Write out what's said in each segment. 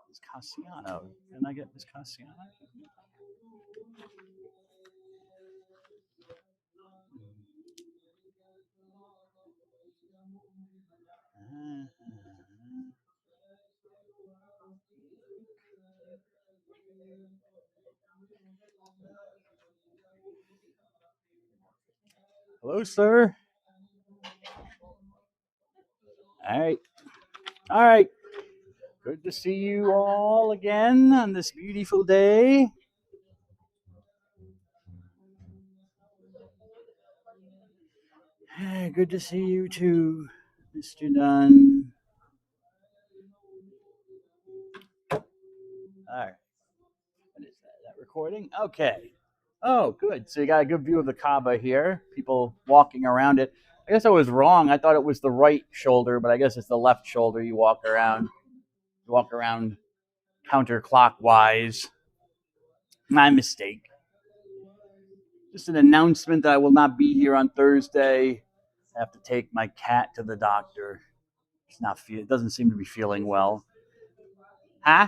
Miss Cassiano. Can I get Miss Cassiano? Hello, sir. All right. All right. Good to see you all again on this beautiful day. Good to see you too, Mr. Dunn. All right. What is that? Is that recording? Okay. Oh, good. So you got a good view of the Kaaba here. People walking around it. I guess I was wrong. I thought it was the right shoulder, but I guess it's the left shoulder you walk around. You walk around counterclockwise. My mistake. Just an announcement that I will not be here on Thursday. I have to take my cat to the doctor. It's not feel. It doesn't seem to be feeling well. Huh?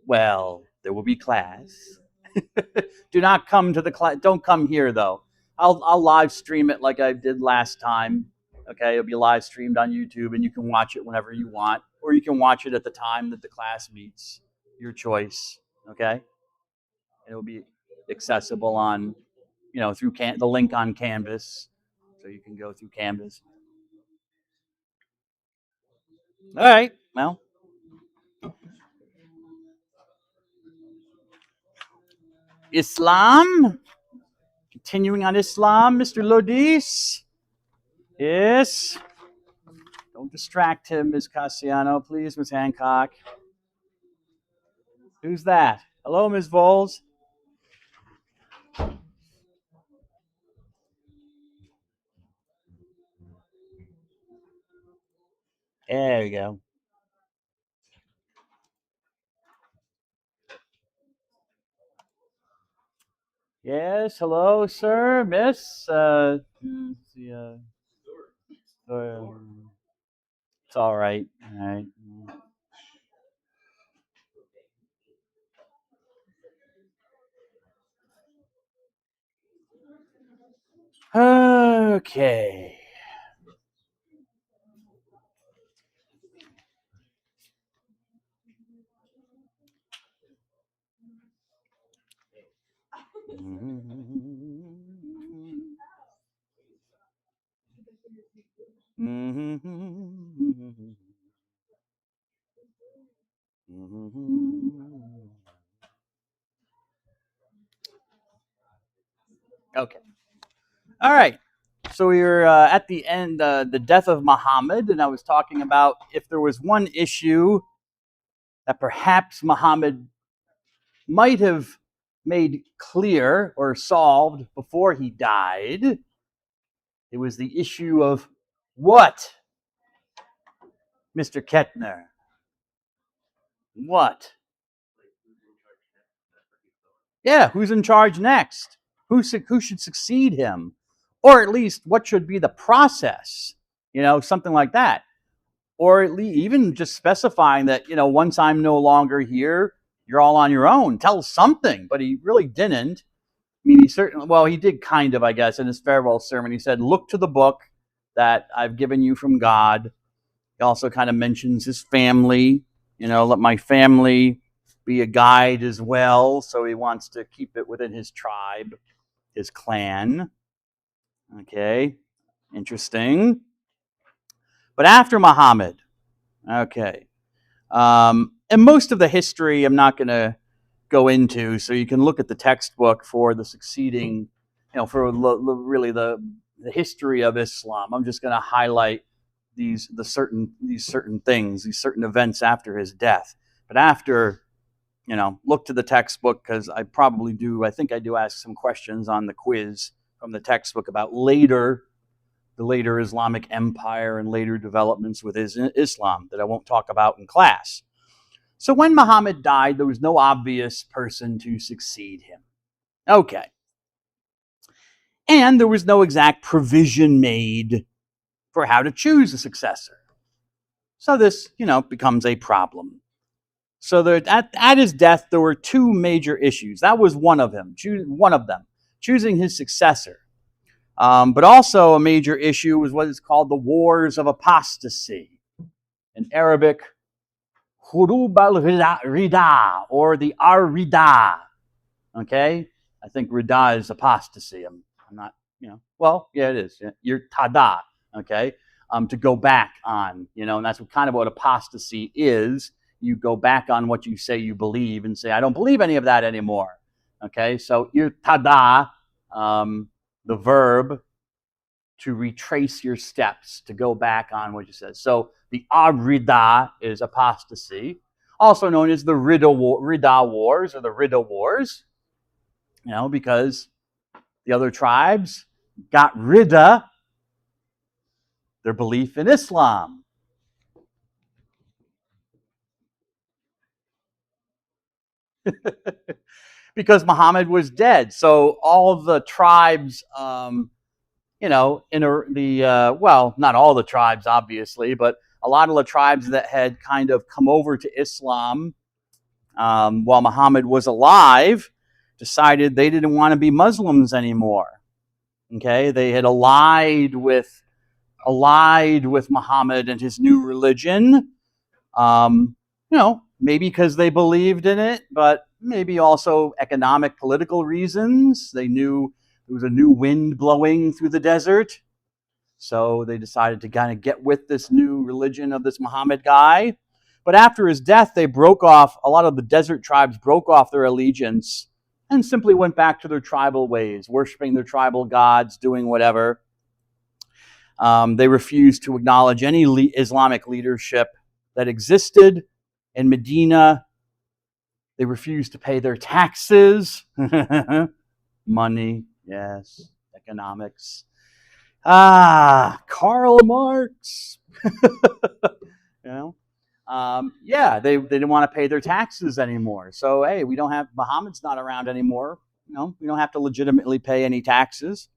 Well, there will be class. Do not come to the class. Don't come here though. I'll live stream it like I did last time. Okay, it'll be live streamed on YouTube, and you can watch it whenever you want, or you can watch it at the time that the class meets. Your choice. Okay, it'll be accessible on, through the link on Canvas, so you can go through Canvas. All right. Well, Islam. Continuing on Islam, Mr. Lodis. Yes. Don't distract him, Ms. Cassiano, please, Ms. Hancock. Who's that? Hello, Ms. Voles. There we go. Yes, hello, sir, miss. It's all right. All right. Okay. Okay. All right. So we were at the end, the death of Muhammad, and I was talking about if there was one issue that perhaps Muhammad might have made clear or solved before he died. It was the issue of what, Mr. Kettner? What? Yeah, who's in charge next? Who should succeed him? Or at least what should be the process? Something like that. Or at least even just specifying that, once I'm no longer here, you're all on your own. Tell something, but he really didn't. I mean, he did kind of, I guess, in his farewell sermon. He said, look to the book that I've given you from God. He also kind of mentions his family, let my family be a guide as well. So he wants to keep it within his tribe, his clan. Okay, interesting. But after Muhammad, okay, and most of the history I'm not going to go into, so you can look at the textbook for the succeeding, for really the history of Islam. I'm just going to highlight these certain things, these certain events after his death. But after, look to the textbook, because I think I do ask some questions on the quiz from the textbook about the later Islamic empire and later developments with Islam that I won't talk about in class. So when Muhammad died, there was no obvious person to succeed him. Okay. And there was no exact provision made for how to choose a successor. So this, becomes a problem. So at his death, there were two major issues. That was one of them, choosing his successor. But also a major issue was what is called the Wars of Apostasy. In Arabic, Hurub al-Rida, or the Ar-Rida. Okay? I think Rida is apostasy. I'm not, well, yeah, it is. You're tada, okay? To go back on, and that's what apostasy is. You go back on what you say you believe and say, I don't believe any of that anymore. Okay? So irtada, the verb to retrace your steps, to go back on what you said. So the Ar-Rida is apostasy, also known as the Rida Wars or the Ridda Wars, because the other tribes got rid of their belief in Islam. Because Muhammad was dead. So all of the tribes, not all the tribes, obviously, but a lot of the tribes that had kind of come over to Islam while Muhammad was alive decided they didn't want to be Muslims anymore. Okay, they had allied with Muhammad and his new religion. Maybe because they believed in it, but maybe also economic, political reasons. They knew there was a new wind blowing through the desert. So they decided to kind of get with this new religion of this Muhammad guy. But after his death, a lot of the desert tribes broke off their allegiance and simply went back to their tribal ways, worshiping their tribal gods, doing whatever. They refused to acknowledge any Islamic leadership that existed in Medina. They refused to pay their taxes. Money, yes, economics. Karl Marx. They didn't want to pay their taxes anymore. So, hey, Muhammad's not around anymore. We don't have to legitimately pay any taxes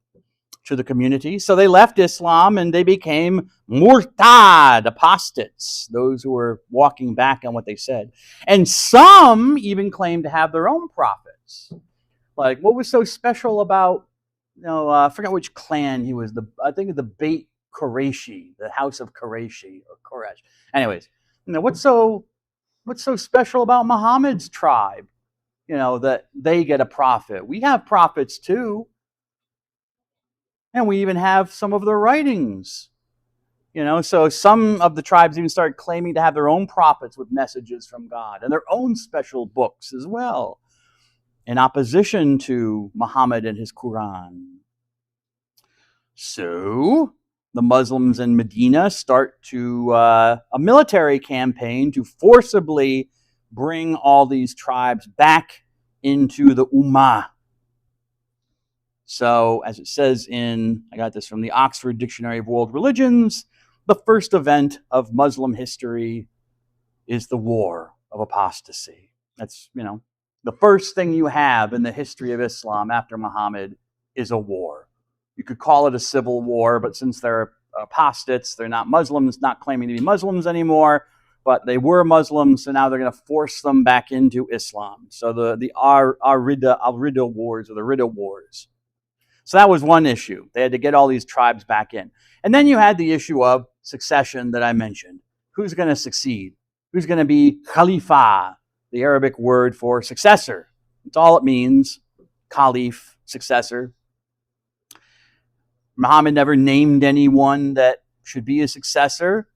to the community. So they left Islam and they became murtad, apostates, those who were walking back on what they said. And some even claimed to have their own prophets. Like, what was so special about, I forgot which clan he was. I think of the Beit Qurayshi, the house of Qurayshi or Quraysh. Anyways, what's so special about Muhammad's tribe? That they get a prophet. We have prophets too. And we even have some of their writings. So some of the tribes even started claiming to have their own prophets with messages from God and their own special books as well, in opposition to Muhammad and his Quran. So the Muslims in Medina start a military campaign to forcibly bring all these tribes back into the Ummah. So, as it says I got this from the Oxford Dictionary of World Religions, the first event of Muslim history is the War of Apostasy. That's, the first thing you have in the history of Islam after Muhammad is a war. You could call it a civil war, but since they're apostates, they're not Muslims, not claiming to be Muslims anymore, but they were Muslims, so now they're going to force them back into Islam. So the Ar-Rida Wars, or the Ridda Wars. So that was one issue. They had to get all these tribes back in. And then you had the issue of succession that I mentioned. Who's going to succeed? Who's going to be Khalifa, the Arabic word for successor? That's all it means. Caliph, successor. Muhammad never named anyone that should be a successor.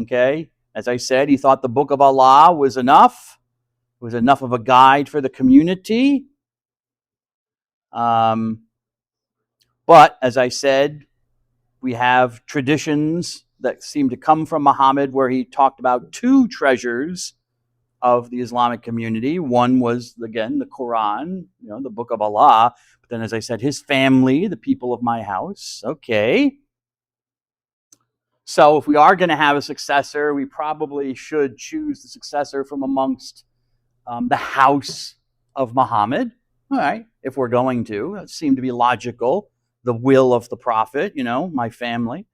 Okay? As I said, he thought the Book of Allah was enough. It was enough of a guide for the community. But, as I said, we have traditions that seem to come from Muhammad where he talked about two treasures of the Islamic community. One was, again, the Quran, the Book of Allah. But then, as I said, his family, the people of my house. Okay. So if we are going to have a successor, we probably should choose the successor from amongst the house of Muhammad. All right, if we're going to. That seemed to be logical. The will of the prophet, my family.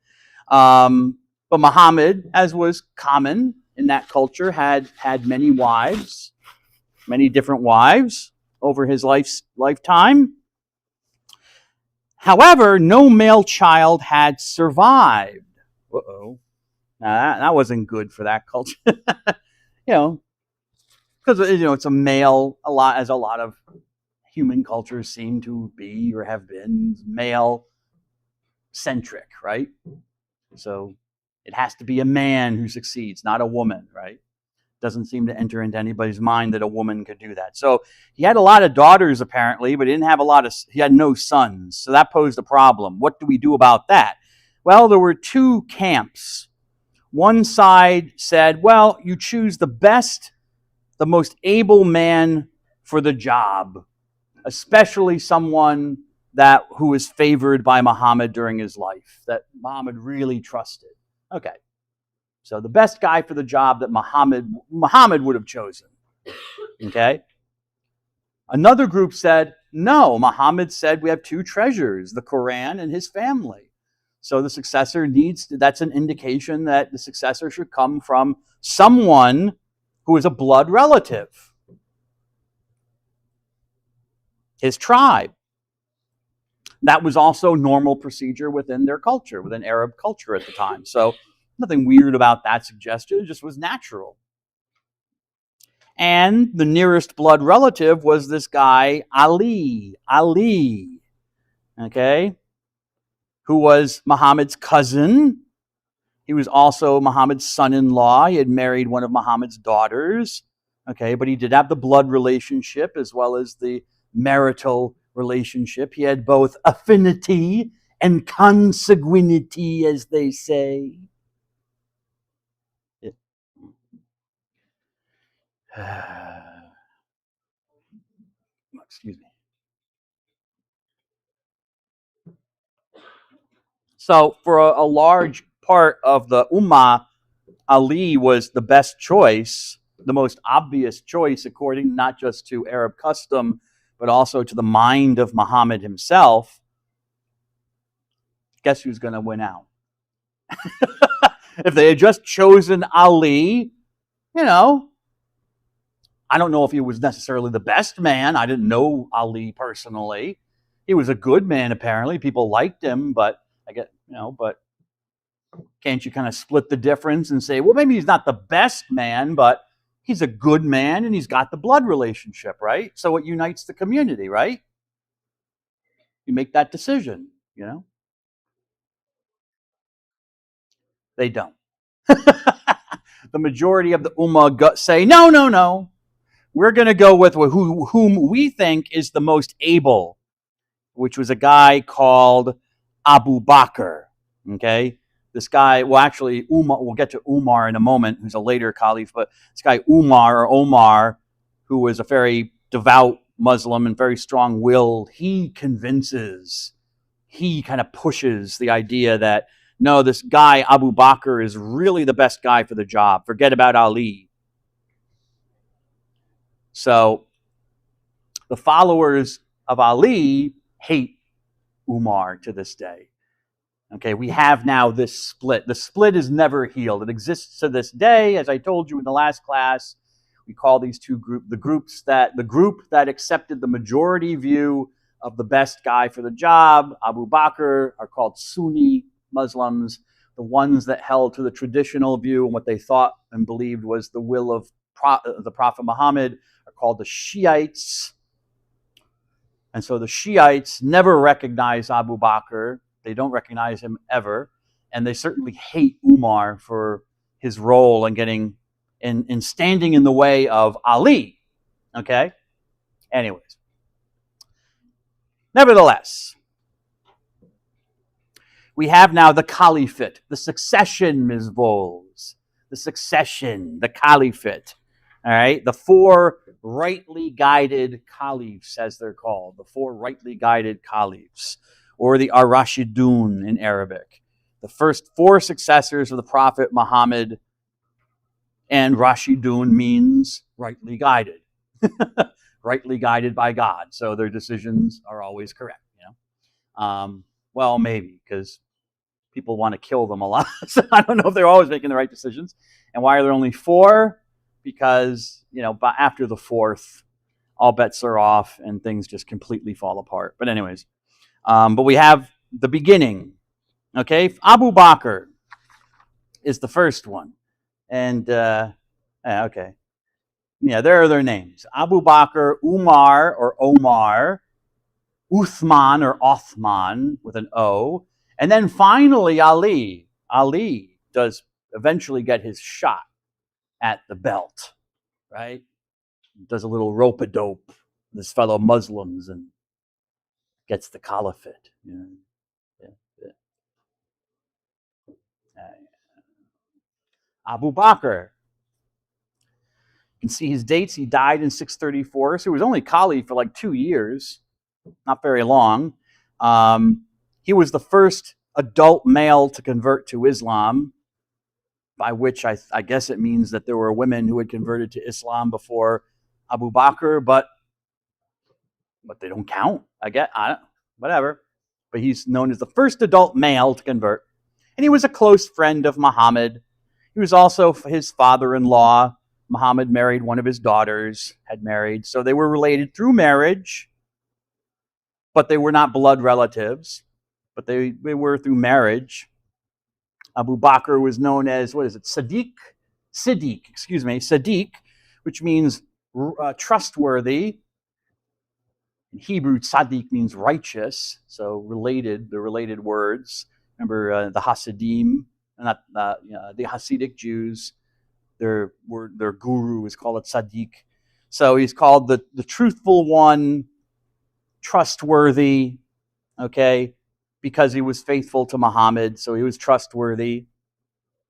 But Muhammad, as was common in that culture, had many wives, many different wives over his lifetime. However, no male child had survived. Uh-oh. Now that wasn't good for that culture. Because it's a male, as a lot of human cultures seem to be or have been male centric, right? So it has to be a man who succeeds, not a woman, right? Doesn't seem to enter into anybody's mind that a woman could do that. So he had a lot of daughters apparently, but he didn't have he had no sons. So that posed a problem. What do we do about that? Well, there were two camps. One side said, well, you choose the best, the most able man for the job, especially someone who was favored by Muhammad during his life, that Muhammad really trusted. Okay. So the best guy for the job that Muhammad would have chosen. Okay? Another group said, no, Muhammad said we have two treasures, the Quran and his family. So the successor that's an indication that the successor should come from someone who is a blood relative. His tribe. That was also normal procedure within their culture, within Arab culture at the time. So nothing weird about that suggestion. It just was natural. And the nearest blood relative was this guy, Ali, okay, who was Muhammad's cousin. He was also Muhammad's son-in-law. He had married one of Muhammad's daughters, okay, but he did have the blood relationship as well as the marital relationship. He had both affinity and consanguinity, as they say. Excuse me. So for a large part of the Ummah, Ali was the best choice, the most obvious choice, according not just to Arab custom, but also to the mind of Muhammad himself. Guess who's going to win out? If they had just chosen Ali, I don't know if he was necessarily the best man. I didn't know Ali personally. He was a good man, apparently. People liked him, but but can't you kind of split the difference and say, well, maybe he's not the best man, but he's a good man and he's got the blood relationship, right? So it unites the community, right? You make that decision, They don't. The majority of the Ummah say, no. We're going to go with whom we think is the most able, which was a guy called Abu Bakr. Okay? This guy, well, actually, we'll get to Umar in a moment, who's a later caliph, but this guy Omar, who was a very devout Muslim and very strong-willed, he kind of pushes the idea that, no, this guy, Abu Bakr, is really the best guy for the job. Forget about Ali. So the followers of Ali hate Umar to this day. Okay, we have now this split. The split is never healed. It exists to this day. As I told you in the last class, we call these two groups the group that accepted the majority view of the best guy for the job, Abu Bakr, are called Sunni Muslims. The ones that held to the traditional view and what they thought and believed was the will of the Prophet Muhammad are called the Shiites. And so the Shiites never recognize Abu Bakr. They don't recognize him ever. And they certainly hate Umar for his role in standing in the way of Ali. Okay? Anyways. Nevertheless, we have now the caliphate, the succession, Ms. Bowles. The succession, the caliphate. All right? The four rightly guided caliphs, as they're called. The four rightly guided caliphs, or the Ar-Rashidun in Arabic. The first four successors of the Prophet Muhammad, and Rashidun means rightly guided. Rightly guided by God. So their decisions are always correct. Well, maybe, because people want to kill them a lot. So I don't know if they're always making the right decisions. And why are there only 4? Because, after the 4th, all bets are off and things just completely fall apart. But anyways, but we have the beginning. Okay, Abu Bakr is the first one. And, okay. Yeah, there are their names. Abu Bakr, Umar or Omar, Uthman or Othman with an O, and then finally Ali. Ali does eventually get his shot at the belt, right? Does a little rope-a-dope with his fellow Muslims and gets the caliphate. Yeah. Abu Bakr. You can see his dates. He died in 634, so he was only Caliph for like 2 years, not very long. He was the first adult male to convert to Islam, by which I guess it means that there were women who had converted to Islam before Abu Bakr, but they don't count. Whatever. But he's known as the first adult male to convert. And he was a close friend of Muhammad. He was also his father-in-law. Muhammad married one of his daughters, so they were related through marriage, but they were not blood relatives, but they were through marriage. Abu Bakr was known as, Siddiq, which means trustworthy. In Hebrew, tzaddik means righteous, so they're related words. Remember the Hasidim, the Hasidic Jews, their guru is called a tzaddik. So he's called the truthful one, trustworthy, okay, because he was faithful to Muhammad, so he was trustworthy.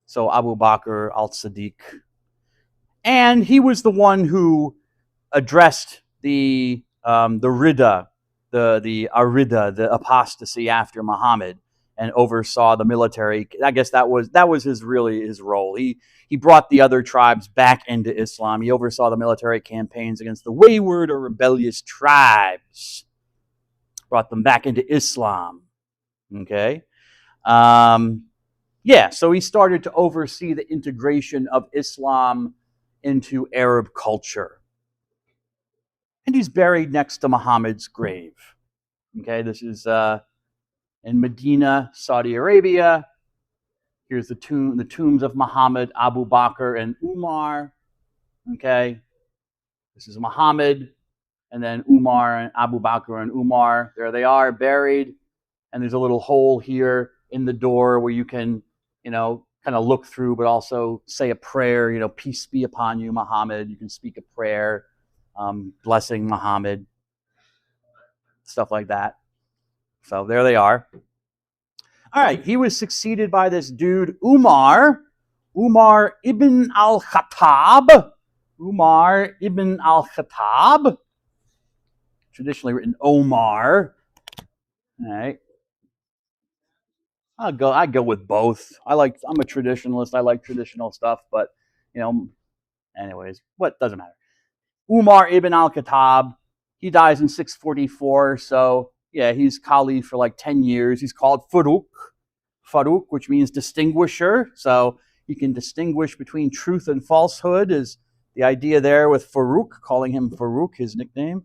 So Abu Bakr al-Siddiq. And he was the one who addressed the Ridda, the Arida, the apostasy after Muhammad, and oversaw the military. I guess that was his role. He brought the other tribes back into Islam. He oversaw the military campaigns against the wayward or rebellious tribes. Brought them back into Islam. Okay? So he started to oversee the integration of Islam into Arab culture. And he's buried next to Muhammad's grave. Okay, this is in Medina, Saudi Arabia. Here's the tombs of Muhammad, Abu Bakr, and Umar. Okay, this is Muhammad, and then Umar and Abu Bakr and Umar. There they are, buried. And there's a little hole here in the door where you can, kind of look through, but also say a prayer. Peace be upon you, Muhammad. You can speak a prayer, blessing Muhammad, stuff like that. So there they are. All right, he was succeeded by this dude, Umar ibn al-Khattab. Umar ibn al-Khattab. Traditionally written Omar. All right. I go with both. I'm a traditionalist. I like traditional stuff, but anyways, doesn't matter. Umar ibn al-Khattab, he dies in 644, so yeah, he's Caliph for like 10 years. He's called Faruq, which means distinguisher. So he can distinguish between truth and falsehood is the idea there with Faruq, calling him Faruq, his nickname.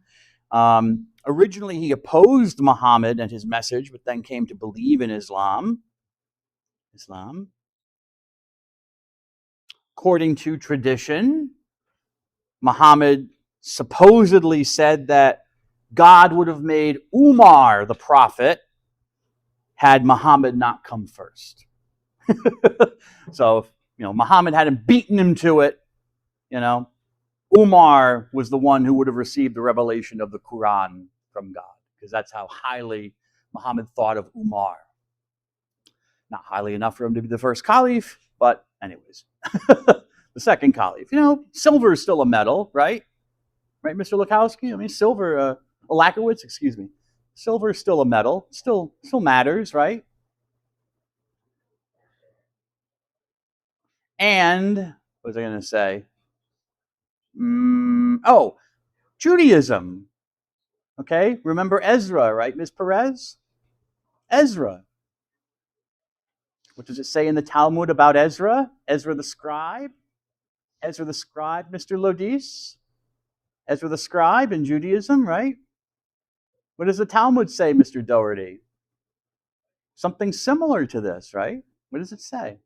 Originally, he opposed Muhammad and his message, but then came to believe in Islam. According to tradition, Muhammad supposedly said that God would have made Umar the prophet had Muhammad not come first. So if Muhammad hadn't beaten him to it, Umar was the one who would have received the revelation of the Quran from God, because that's how highly Muhammad thought of Umar. Not highly enough for him to be the first caliph, but anyways. The second caliph. Silver is still a metal, right? Right, Mr. Lukowski? Silver, Lakowitz, excuse me. Silver is still a metal. Still matters, right? And, what was I going to say? Judaism. Okay, remember Ezra, right, Ms. Perez? Ezra. What does it say in the Talmud about Ezra? Ezra the scribe? Ezra the scribe, Mr. Lodis? Ezra the scribe in Judaism, right? What does the Talmud say, Mr. Doherty? Something similar to this, right? What does it say?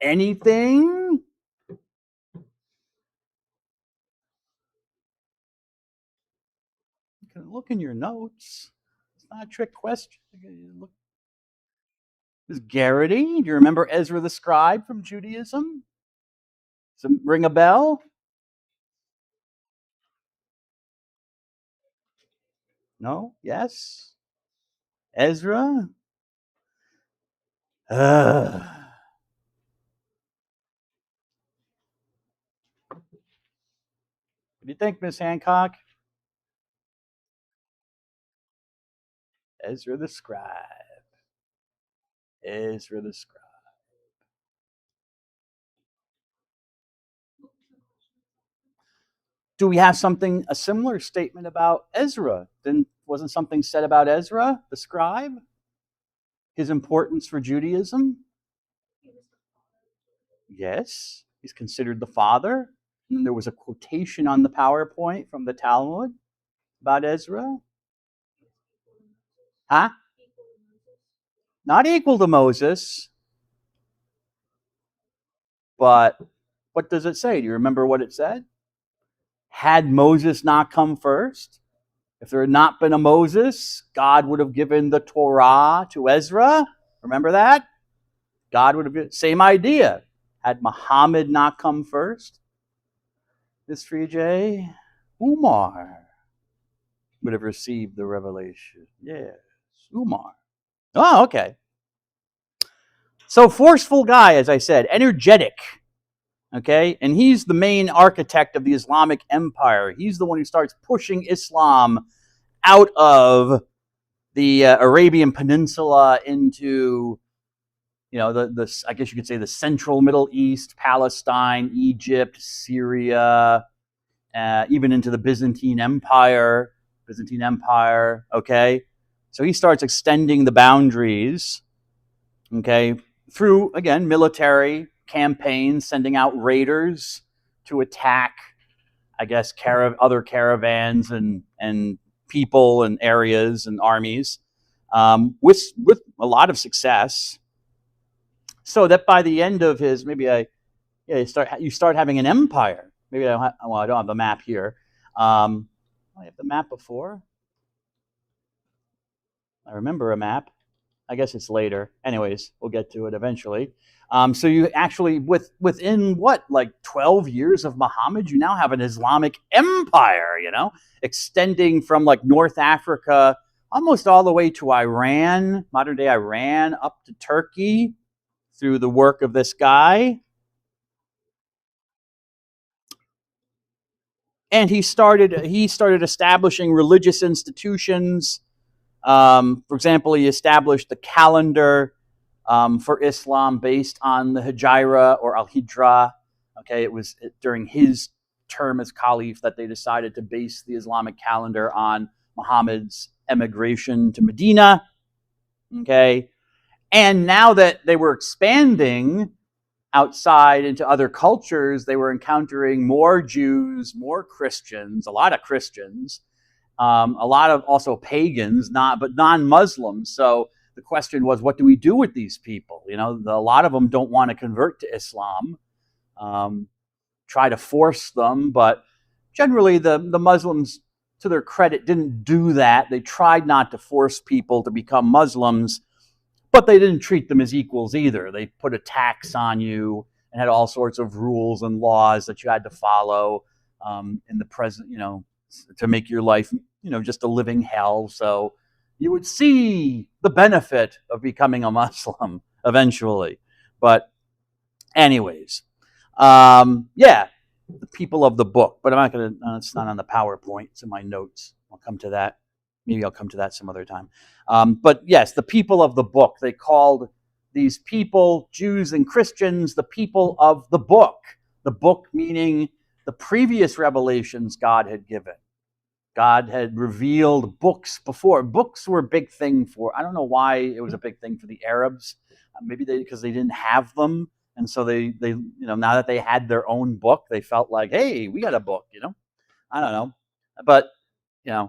Anything? You can look in your notes. It's not a trick question. Look. Is Garrity? Do you remember Ezra the scribe from Judaism? Does it ring a bell? No? Yes? Ezra? What do you think, Miss Hancock? Ezra the scribe. Ezra the scribe. Do we have a similar statement about Ezra? Wasn't something said about Ezra, the scribe? His importance for Judaism? Yes, he's considered the father. And there was a quotation on the PowerPoint from the Talmud about Ezra. Huh? Not equal to Moses, but what does it say? Do you remember what it said? Had Moses not come first, if there had not been a Moses, God would have given the Torah to Ezra. Remember that? God would have given, same idea. Had Muhammad not come first, Miss 3J, Umar would have received the revelation. Yes, Umar. Oh, okay. So forceful guy, as I said, energetic. Okay, and he's the main architect of the Islamic Empire. He's the one who starts pushing Islam out of the Arabian Peninsula into, the I guess you could say the central Middle East, Palestine, Egypt, Syria, even into the Byzantine Empire. Okay, so he starts extending the boundaries. Okay, through again military campaigns, sending out raiders to attack, I guess, other caravans and people and areas and armies, with a lot of success. So that by the end of his, you start having an empire. Maybe I don't have the map here. I have the map before. I remember a map. I guess it's later. Anyways, we'll get to it eventually. So you actually, within 12 years of Muhammad, you now have an Islamic empire, extending from North Africa almost all the way to Iran, modern day Iran, up to Turkey through the work of this guy. And he started establishing religious institutions. For example, he established the calendar for Islam based on the Hijra or Al-Hijra. Okay, it was during his term as caliph that they decided to base the Islamic calendar on Muhammad's emigration to Medina. Okay, and now that they were expanding outside into other cultures, they were encountering more Jews, more Christians, a lot of Christians, a lot of also pagans, but non-Muslims. So the question was, what do we do with these people? A lot of them don't want to convert to Islam, try to force them, but generally the Muslims, to their credit, didn't do that. They tried not to force people to become Muslims, but they didn't treat them as equals either. They put a tax on you and had all sorts of rules and laws that you had to follow in the present, to make your life, just a living hell. So you would see the benefit of becoming a Muslim eventually. But anyways, the people of the book. But I'm not going to, it's not on the PowerPoint. It's in my notes. I'll come to that. Maybe I'll come to that some other time. But yes, the people of the book, they called these people, Jews and Christians, the people of the book. The book meaning the previous revelations God had given. God had revealed books before. Books were a big thing for, I don't know why it was a big thing for the Arabs. Maybe because they didn't have them. And so they now that they had their own book, they felt like, hey, we got a book, I don't know. But,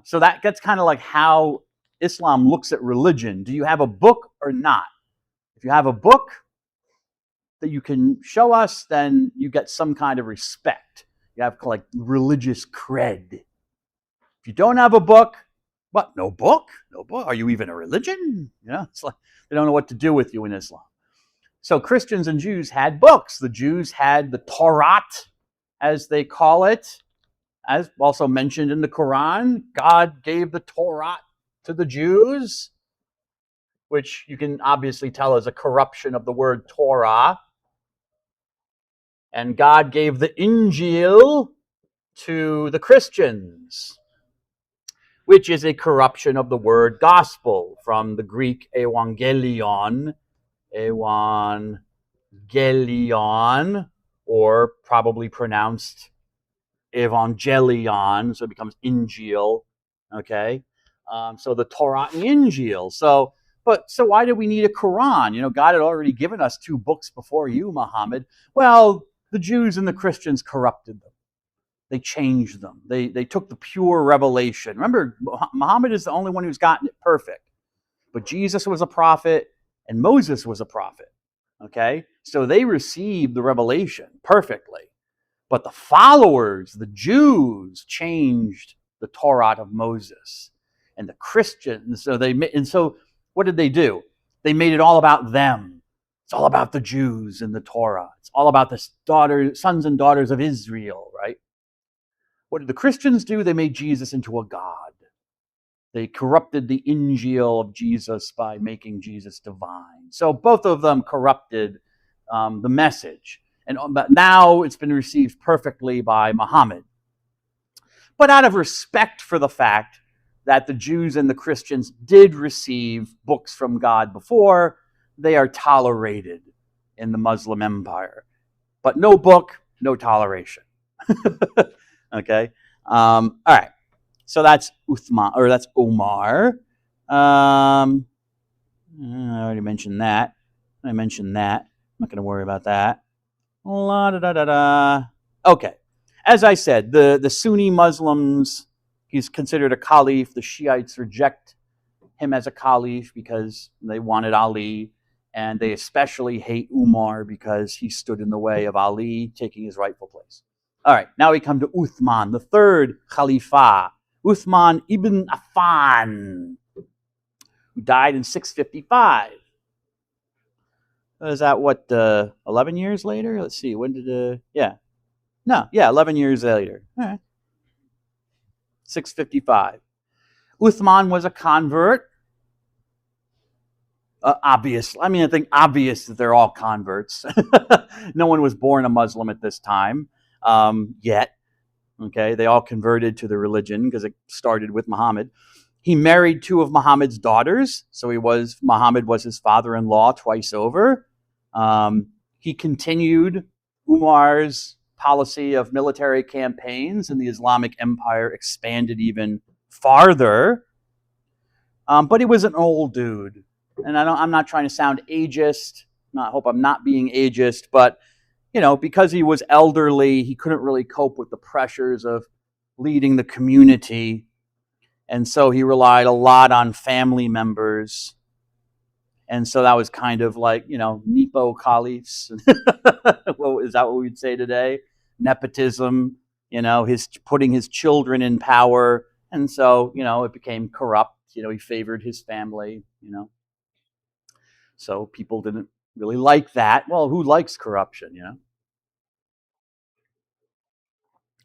so that's kind of like how Islam looks at religion. Do you have a book or not? If you have a book that you can show us, then you get some kind of respect. You have like religious cred. If you don't have a book, what? No book? No book? Are you even a religion? It's like they don't know what to do with you in Islam. So Christians and Jews had books. The Jews had the Torah, as they call it, as also mentioned in the Quran. God gave the Torah to the Jews, which you can obviously tell is a corruption of the word Torah. And God gave the Injil to the Christians, which is a corruption of the word gospel from the Greek evangelion, or probably pronounced evangelion, so it becomes Injil, okay? So the Torah and the Injil. So why do we need a Quran? God had already given us 2 books before you, Muhammad. Well, the Jews and the Christians corrupted them. They changed them. They took the pure revelation. Remember, Muhammad is the only one who's gotten it perfect. But Jesus was a prophet and Moses was a prophet. Okay? So they received the revelation perfectly. But the followers, the Jews, changed the Torah of Moses. And the Christians, so what did they do? They made it all about them. It's all about the Jews and the Torah. It's all about the sons and daughters of Israel, right? What did the Christians do? They made Jesus into a god. They corrupted the Injil of Jesus by making Jesus divine. So both of them corrupted the message. But now it's been received perfectly by Muhammad. But out of respect for the fact that the Jews and the Christians did receive books from God before, they are tolerated in the Muslim empire. But no book, no toleration. Okay? All right. So that's that's Omar. I already mentioned that. I'm not going to worry about that. Okay. As I said, the Sunni Muslims, he's considered a caliph. The Shiites reject him as a caliph because they wanted Ali, and they especially hate Umar because he stood in the way of Ali taking his rightful place. All right, now we come to Uthman, the 3rd Khalifa, Uthman ibn Affan, who died in 655. Is that 11 years later? Let's see, when did 11 years later. All right. 655. Uthman was a convert. Obvious. I think obvious that they're all converts. No one was born a Muslim at this time yet. Okay, they all converted to the religion because it started with Muhammad. He married 2 of Muhammad's daughters, so Muhammad was his father-in-law twice over. He continued Umar's policy of military campaigns, and the Islamic Empire expanded even farther. But he was an old dude. And I'm not trying to sound ageist. I hope I'm not being ageist, but because he was elderly, he couldn't really cope with the pressures of leading the community. And so he relied a lot on family members. And so that was kind of like, Nepo caliphs. Well, is that what we'd say today? Nepotism, his putting his children in power. And so, it became corrupt. He favored his family, So people didn't really like that. Well, who likes corruption,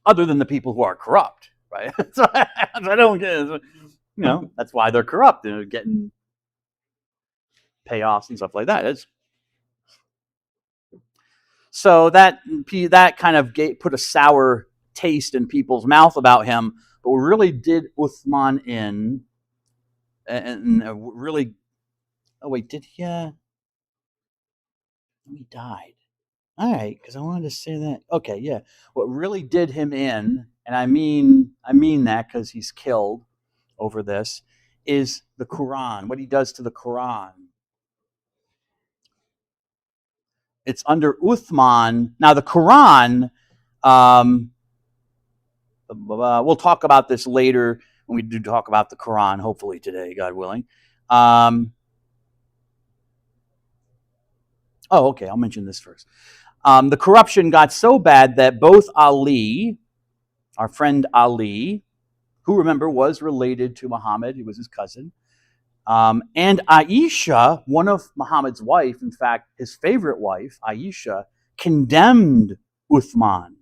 Other than the people who are corrupt, right? So I don't get, that's why they're corrupt. Getting payoffs and stuff like that. So that kind of put a sour taste in people's mouth about him. But what really did Uthman in, and really, oh wait, did he? He died. All right, because I wanted to say that. Okay, yeah. What really did him in, and I mean that because he's killed over this, is the Quran. What he does to the Quran. It's under Uthman. Now the Quran. Um, we'll talk about this later when we do talk about the Quran. Hopefully today, God willing. Okay. I'll mention this first. The corruption got so bad that both Ali, our friend Ali, who remember was related to Muhammad, he was his cousin, and Aisha, one of Muhammad's wife, in fact, his favorite wife, Aisha, condemned Uthman,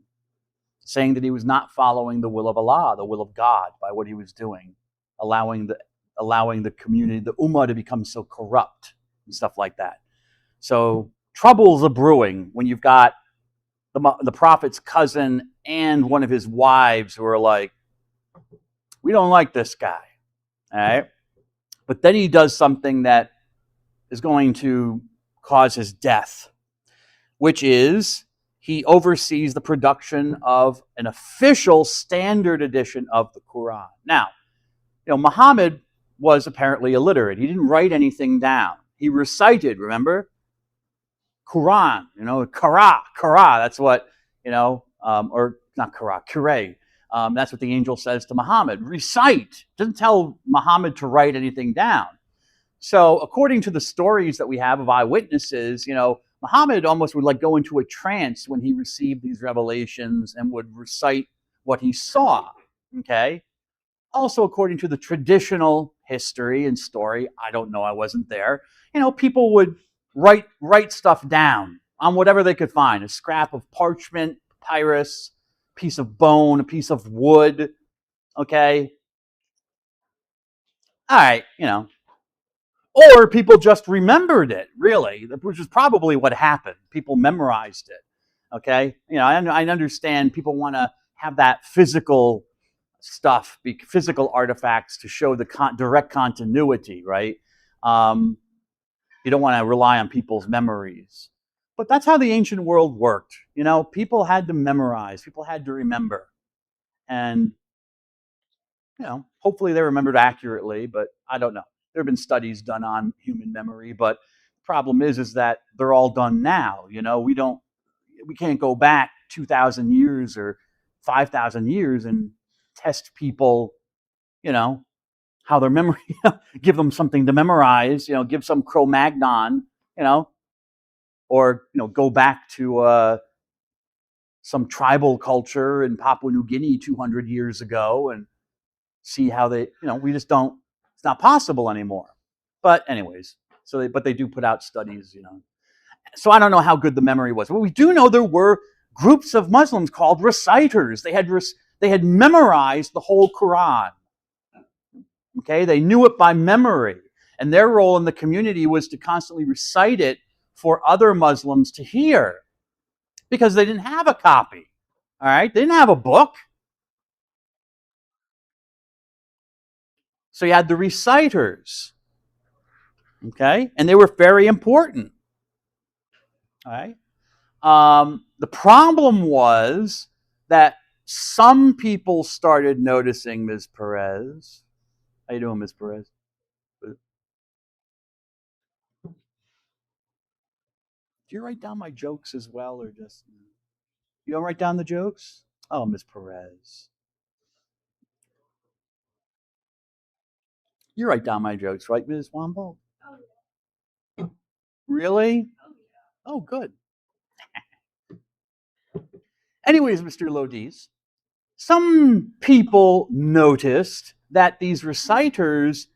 saying that he was not following the will of Allah, the will of God, by what he was doing, allowing the community, the ummah, to become so corrupt and stuff like that. So troubles are brewing when you've got the prophet's cousin and one of his wives who are like, we don't like this guy. All right. But then he does something that is going to cause his death, which is he oversees the production of an official standard edition of the Quran. Now, Muhammad was apparently illiterate. He didn't write anything down. He recited, remember? Quran, Qara, that's what, or not Qara, Qur'an. That's what the angel says to Muhammad. Recite. Doesn't tell Muhammad to write anything down. So according to the stories that we have of eyewitnesses, Muhammad almost would go into a trance when he received these revelations and would recite what he saw. Okay. Also, according to the traditional history and story, I don't know, I wasn't there, people would write stuff down on whatever they could find. A scrap of parchment, papyrus, piece of bone, a piece of wood. Okay. All right, or people just remembered it, really, which is probably what happened. People memorized it. Okay. I understand people want to have that physical stuff, physical artifacts to show the direct continuity, right? You don't want to rely on people's memories. But that's how the ancient world worked. People had to memorize, people had to remember. And, hopefully they remembered accurately, but I don't know. There have been studies done on human memory, but the problem is that they're all done now. We can't go back 2,000 years or 5,000 years and test people, how their memory, give them something to memorize, give some Cro-Magnon, or, go back to some tribal culture in Papua New Guinea 200 years ago and see how they, we just don't, it's not possible anymore. But anyways, but they do put out studies, So I don't know how good the memory was. But we do know there were groups of Muslims called reciters. They had memorized the whole Quran. Okay, they knew it by memory. And their role in the community was to constantly recite it for other Muslims to hear, because they didn't have a copy. All right, they didn't have a book. So you had the reciters. Okay, and they were very important. All right. The problem was that some people started noticing Ms. Perez. How you doing, Ms. Perez? Do you write down my jokes as well, or just you don't write down the jokes? Oh, Ms. Perez. You write down my jokes, right, Ms. Wambo? Oh, yeah. Really? Oh, yeah. Oh, good. Anyways, Mr. Lodiz, some people noticed that these reciters,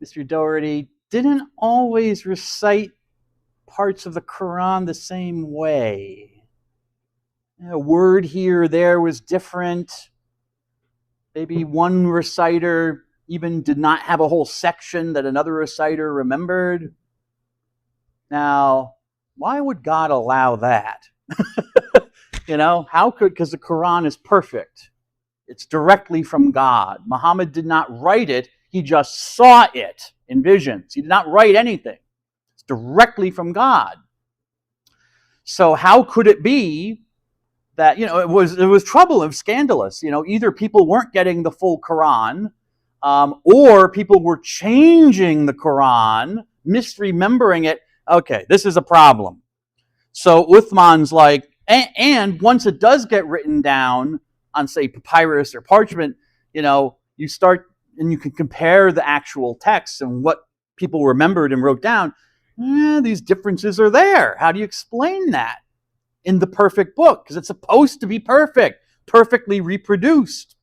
Mr. Doherty, didn't always recite parts of the Quran the same way. A word here or there was different. Maybe one reciter even did not have a whole section that another reciter remembered. Now, why would God allow that? How could, because the Quran is perfect. It's directly from God. Muhammad did not write it. He just saw it in visions. He did not write anything. It's directly from God. So how could it be that it was trouble, it was scandalous? Either people weren't getting the full Quran, or people were changing the Quran, misremembering it. Okay, this is a problem. So Uthman's like, and once it does get written down on, say, papyrus or parchment, you start and you can compare the actual text and what people remembered and wrote down. These differences are there. How do you explain that in the perfect book? Because it's supposed to be perfect, perfectly reproduced.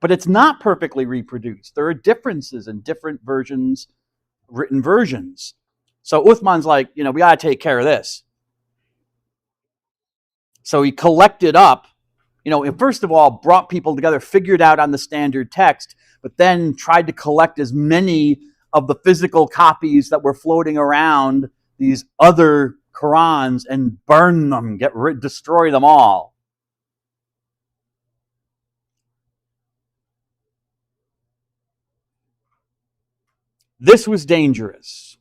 But it's not perfectly reproduced. There are differences in different versions, written versions. So Uthman's like, we got to take care of this. So he collected up, first of all, brought people together, figured out on the standard text, but then tried to collect as many of the physical copies that were floating around these other Qurans and burn them, destroy them all. This was dangerous.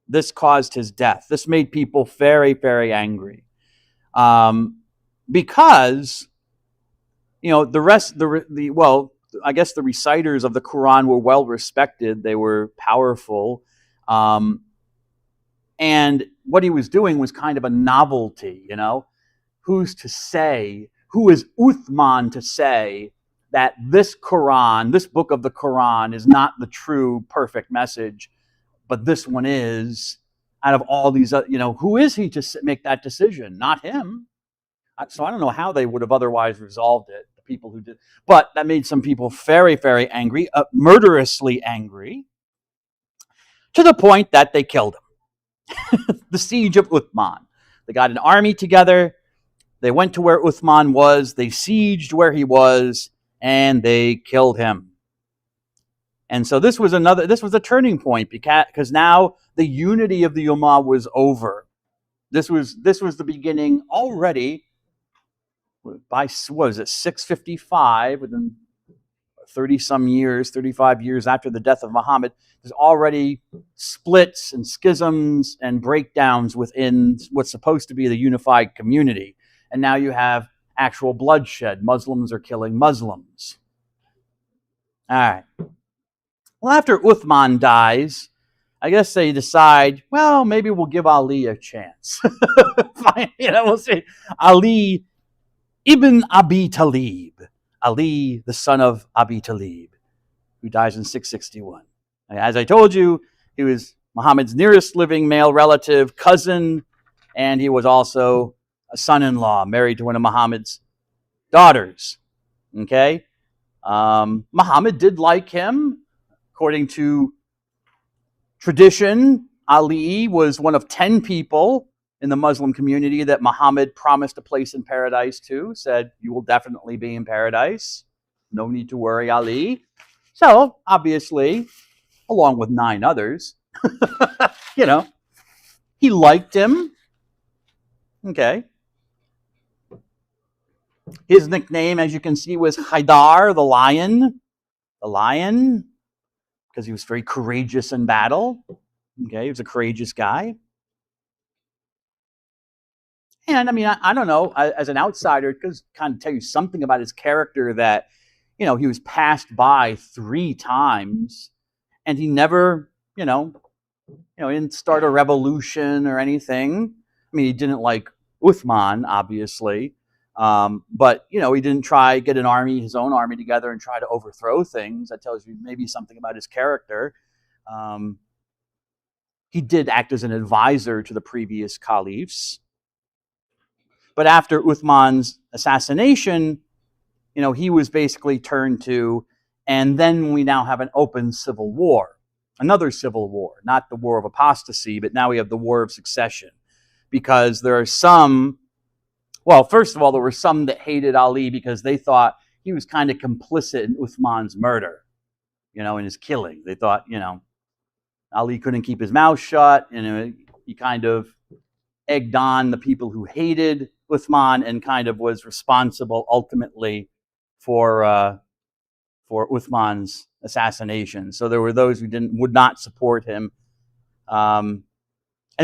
This caused his death. This made people very, very angry. Because, the rest, I guess the reciters of the Quran were well respected. They were powerful. And what he was doing was kind of a novelty, Who's to say, who is Uthman to say that this Quran, this book of the Quran, is not the true perfect message, but this one is? Out of all these, who is he to make that decision? Not him. So I don't know how they would have otherwise resolved it, the people who did. But that made some people very, very angry, murderously angry, to the point that they killed him. The siege of Uthman. They got an army together. They went to where Uthman was. They sieged where he was, and they killed him. And so this was a turning point, because now the unity of the Ummah was over. This was the beginning already. By, what was it, 655, within 30-some years, 35 years after the death of Muhammad, there's already splits and schisms and breakdowns within what's supposed to be the unified community. And now you have actual bloodshed. Muslims are killing Muslims. All right. Well, after Uthman dies, I guess they decide, well, maybe we'll give Ali a chance. We'll see. Ali Ibn Abi Talib, Ali, the son of Abi Talib, who dies in 661. As I told you, he was Muhammad's nearest living male relative, cousin, and he was also a son-in-law, married to one of Muhammad's daughters. Okay? Muhammad did like him. According to tradition, Ali was one of 10 people in the Muslim community that Muhammad promised a place in paradise to, said, you will definitely be in paradise. No need to worry, Ali. So, obviously, along with 9 others, he liked him. Okay. His nickname, as you can see, was Haidar, the lion. The lion, because he was very courageous in battle. Okay, he was a courageous guy. And I don't know, as an outsider, it could kind of tell you something about his character, that, he was passed by 3 times, and he never, he didn't start a revolution or anything. He didn't like Uthman, obviously, but, he didn't try get his own army together and try to overthrow things. That tells you maybe something about his character. He did act as an advisor to the previous caliphs. But after Uthman's assassination, he was basically turned to, and then we now have an open civil war. Another civil war, not the war of apostasy, but now we have the war of succession. Because there are some, well, first of all, there were some that hated Ali because they thought he was kind of complicit in Uthman's murder, in his killing. They thought, Ali couldn't keep his mouth shut, and he kind of egged on the people who hated Uthman and kind of was responsible ultimately for Uthman's assassination. So there were those who would not support him, and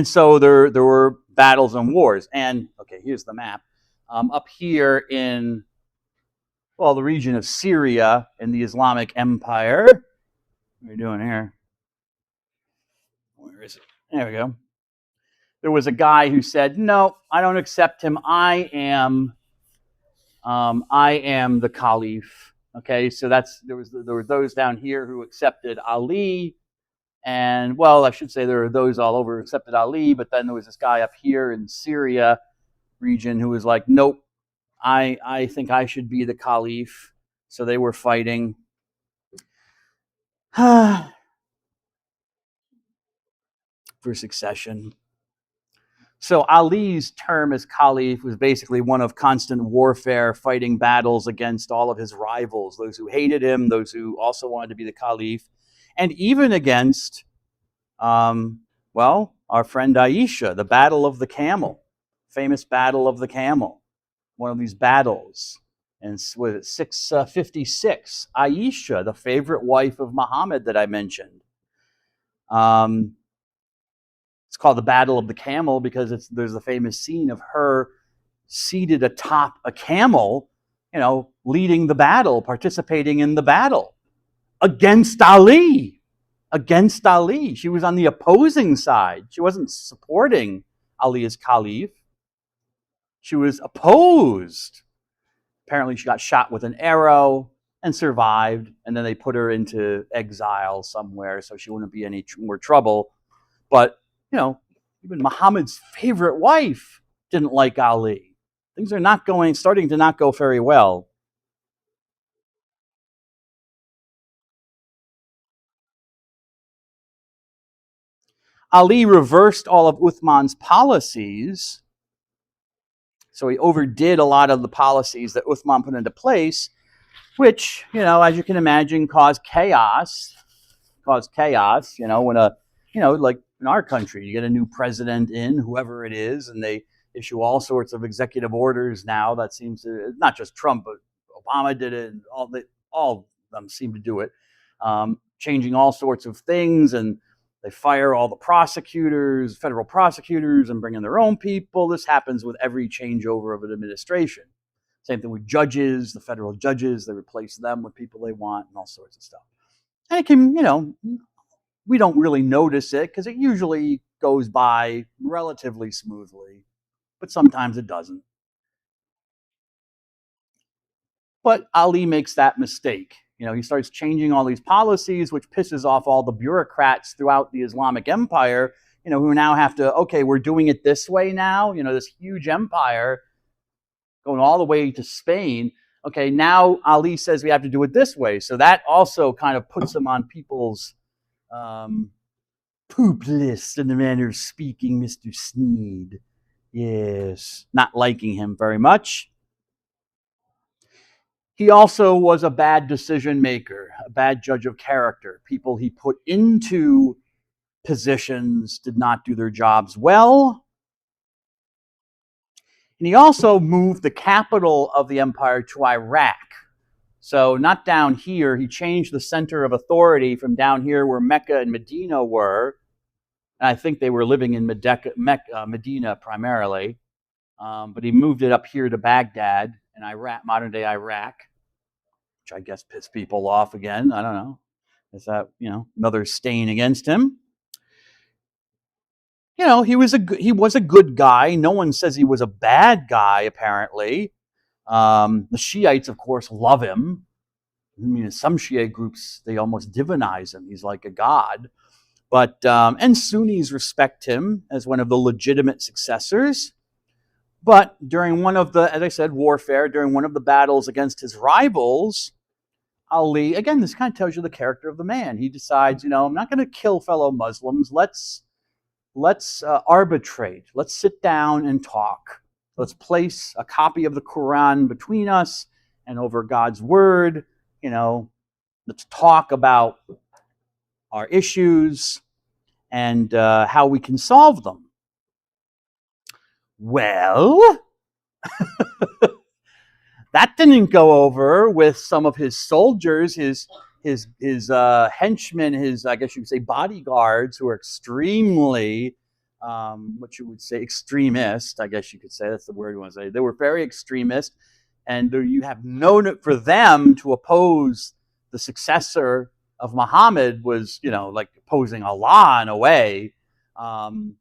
so there were battles and wars. And, okay, here's the map. Up here in, well, the region of Syria in the Islamic Empire. What are we doing here? Where is it? There we go. There was a guy who said, no, I don't accept him. I am the Caliph. Okay, so there were those down here who accepted Ali, and well, I should say there were those all over who accepted Ali, but then there was this guy up here in Syria region who was like, nope, I think I should be the Caliph. So they were fighting. For succession. So Ali's term as Caliph was basically one of constant warfare, fighting battles against all of his rivals, those who hated him, those who also wanted to be the Caliph, and even against, well, our friend Aisha, the Battle of the Camel, famous Battle of the Camel, one of these battles. And was it 656? Aisha, the favorite wife of Muhammad that I mentioned. It's called the Battle of the Camel because there's the famous scene of her seated atop a camel, leading the battle, participating in the battle against Ali. Against Ali. She was on the opposing side. She wasn't supporting Ali as Caliph. She was opposed. Apparently she got shot with an arrow and survived, and then they put her into exile somewhere so she wouldn't be any more trouble. But even Muhammad's favorite wife didn't like Ali. Things are starting to not go very well. Ali reversed all of Uthman's policies. So he overdid a lot of the policies that Uthman put into place, which, as you can imagine, caused chaos. When like in our country, you get a new president in, whoever it is, and they issue all sorts of executive orders now. That seems to, not just Trump, but Obama did it, and all of them seem to do it, changing all sorts of things, and they fire all the prosecutors, federal prosecutors, and bring in their own people. This happens with every changeover of an administration. Same thing with judges, the federal judges, they replace them with people they want, and all sorts of stuff. And it can, we don't really notice it because it usually goes by relatively smoothly, but sometimes it doesn't. But Ali makes that mistake. He starts changing all these policies, which pisses off all the bureaucrats throughout the Islamic Empire, who now have to, okay, we're doing it this way now, this huge empire going all the way to Spain. Okay, now Ali says we have to do it this way. So that also kind of puts him on people's poop list, in the manner of speaking, Mr. Sneed. Yes, not liking him very much. He also was a bad decision maker, a bad judge of character. People he put into positions did not do their jobs well. And he also moved the capital of the empire to Iraq. So not down here. He changed the center of authority from down here where Mecca and Medina were. And I think they were living in Medina primarily. But he moved it up here to Baghdad in Iraq, modern-day Iraq, which I guess pissed people off again. I don't know. Is that, another stain against him? He was a good guy. No one says he was a bad guy, apparently. The Shiites, of course, love him. I mean, in some Shia groups, they almost divinize him. He's like a god. But and Sunnis respect him as one of the legitimate successors. But during one of the, as I said, warfare, during one of the battles against his rivals, Ali, again, this kind of tells you the character of the man. He decides, I'm not going to kill fellow Muslims. Let's arbitrate. Let's sit down and talk. Let's place a copy of the Quran between us and over God's word. Let's talk about our issues and how we can solve them. Well, that didn't go over with some of his soldiers, his henchmen, his, I guess you could say, bodyguards, who are extremely what you would say, extremist. I guess you could say that's the word you want to say. They were very extremist, and you have known for them to oppose the successor of Muhammad was, like opposing Allah in a way. Um,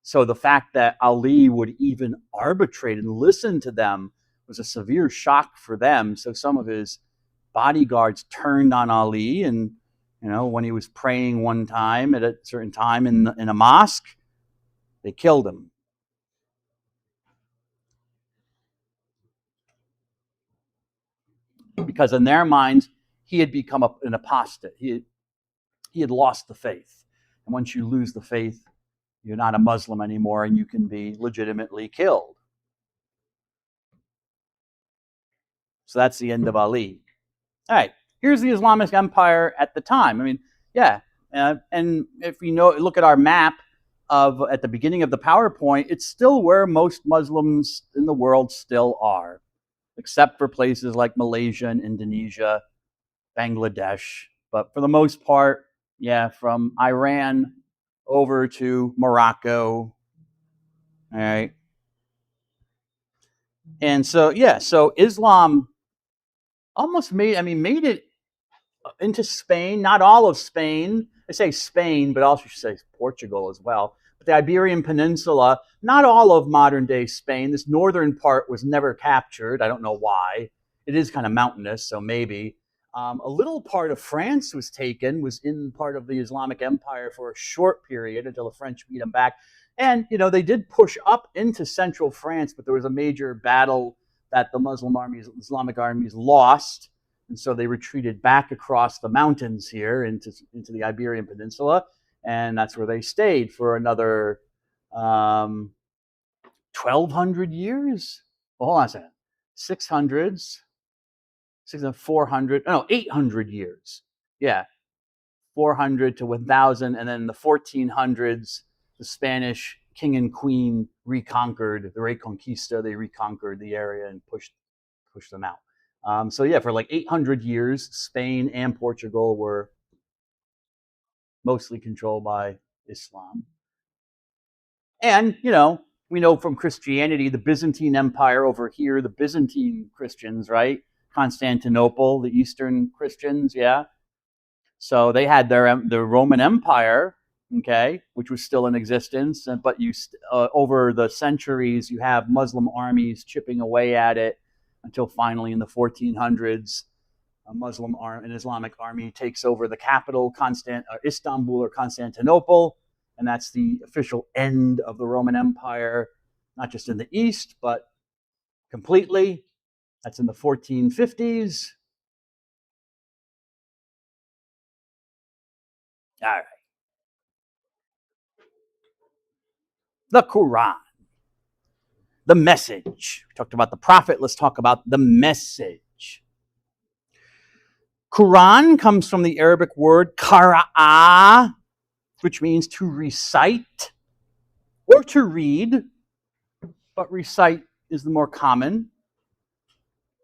so the fact that Ali would even arbitrate and listen to them was a severe shock for them. So some of his bodyguards turned on Ali, and when he was praying one time at a certain time in a mosque, they killed him. Because in their minds, he had become an apostate. He had lost the faith. And once you lose the faith, you're not a Muslim anymore, and you can be legitimately killed. So that's the end of Ali. All right, here's the Islamic Empire at the time. I mean, yeah, and if we look at our map at the beginning of the PowerPoint, it's still where most Muslims in the world still are, except for places like Malaysia and Indonesia, Bangladesh. But for the most part, yeah, from Iran over to Morocco. All right. And so, yeah, so Islam almost made it into Spain, not all of Spain. I say Spain, but also should say Portugal as well. But the Iberian Peninsula, not all of modern day Spain. This northern part was never captured. I don't know why. It is kind of mountainous, so maybe. A little part of France was taken, was in part of the Islamic Empire for a short period until the French beat them back. And, they did push up into central France, but there was a major battle that the Islamic armies lost. And so they retreated back across the mountains here into the Iberian Peninsula. And that's where they stayed for another 1,200 years. Well, hold on a second. 600s, 400, no, 800 years. Yeah, 400 to 1,000. And then the 1400s, the Spanish king and queen reconquered the Reconquista. They reconquered the area and pushed them out. So yeah, for like 800 years, Spain and Portugal were mostly controlled by Islam. And, we know from Christianity, the Byzantine Empire over here, the Byzantine Christians, right? Constantinople, the Eastern Christians, yeah. So they had the Roman Empire, okay, which was still in existence. But over the centuries, you have Muslim armies chipping away at it until finally in the 1400s, an Islamic army takes over the capital, Istanbul or Constantinople, and that's the official end of the Roman Empire, not just in the East, but completely. That's in the 1450s. All right. The Quran, the message. We talked about the prophet. Let's talk about the message. Quran comes from the Arabic word qara'a, which means to recite or to read, but recite is the more common.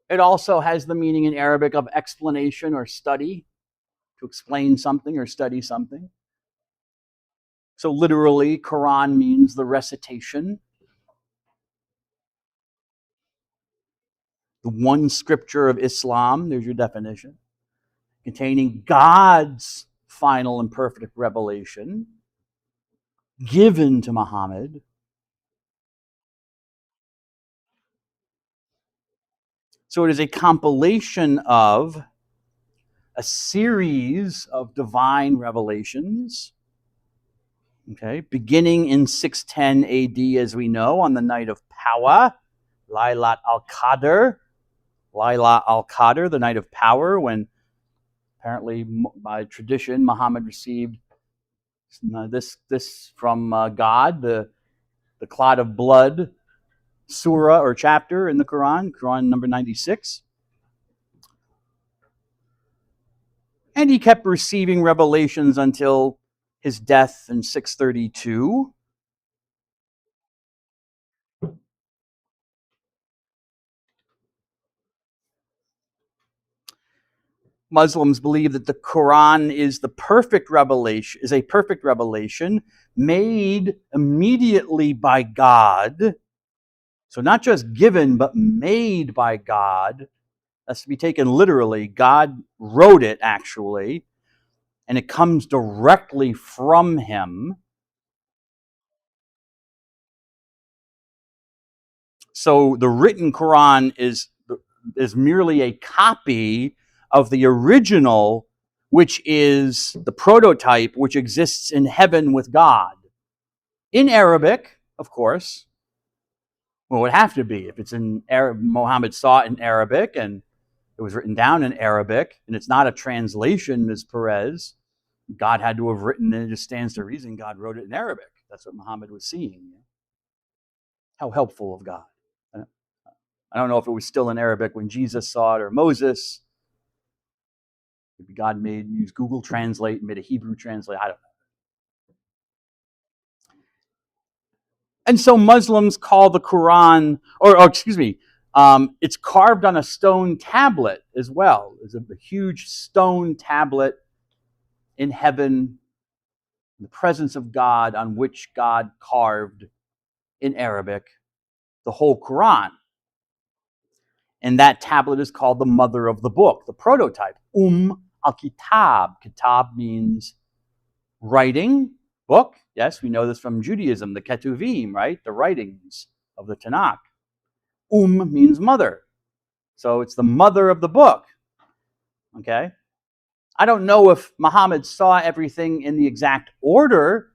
It also has the meaning in Arabic of explanation or study, to explain something or study something. So literally, Quran means the recitation. The one scripture of Islam, there's your definition, containing God's final and perfect revelation given to Muhammad. So it is a compilation of a series of divine revelations, okay, beginning in 610 AD, as we know, on the night of Power, Laylat al-Qadr, the night of power, when apparently by tradition Muhammad received this from God, the clot of blood surah or chapter in the Quran number 96. And he kept receiving revelations until his death in 632. Muslims believe that the Quran is the perfect revelation, is a perfect revelation made immediately by God. So not just given, but made by God. That's to be taken literally. God wrote it, actually, and it comes directly from him. So the written Quran is merely a copy of the original, which is the prototype, which exists in heaven with God. In Arabic, of course. Well, it would have to be. If it's in Arab, Muhammad saw it in Arabic, and it was written down in Arabic, and it's not a translation, Ms. Perez. God had to have written it. It just stands to reason God wrote it in Arabic. That's what Muhammad was seeing. How helpful of God. I don't know if it was still in Arabic when Jesus saw it or Moses. Maybe God used Google Translate and made a Hebrew translate. I don't know. And so Muslims call the Quran, or excuse me, it's carved on a stone tablet as well. There's a huge stone tablet in heaven, in the presence of God, on which God carved in Arabic the whole Quran. And that tablet is called the mother of the book, the prototype, al-Kitab. Kitab means writing, book. Yes, we know this from Judaism, the Ketuvim, right? The writings of the Tanakh. Means mother. So it's the mother of the book. Okay? I don't know if Muhammad saw everything in the exact order,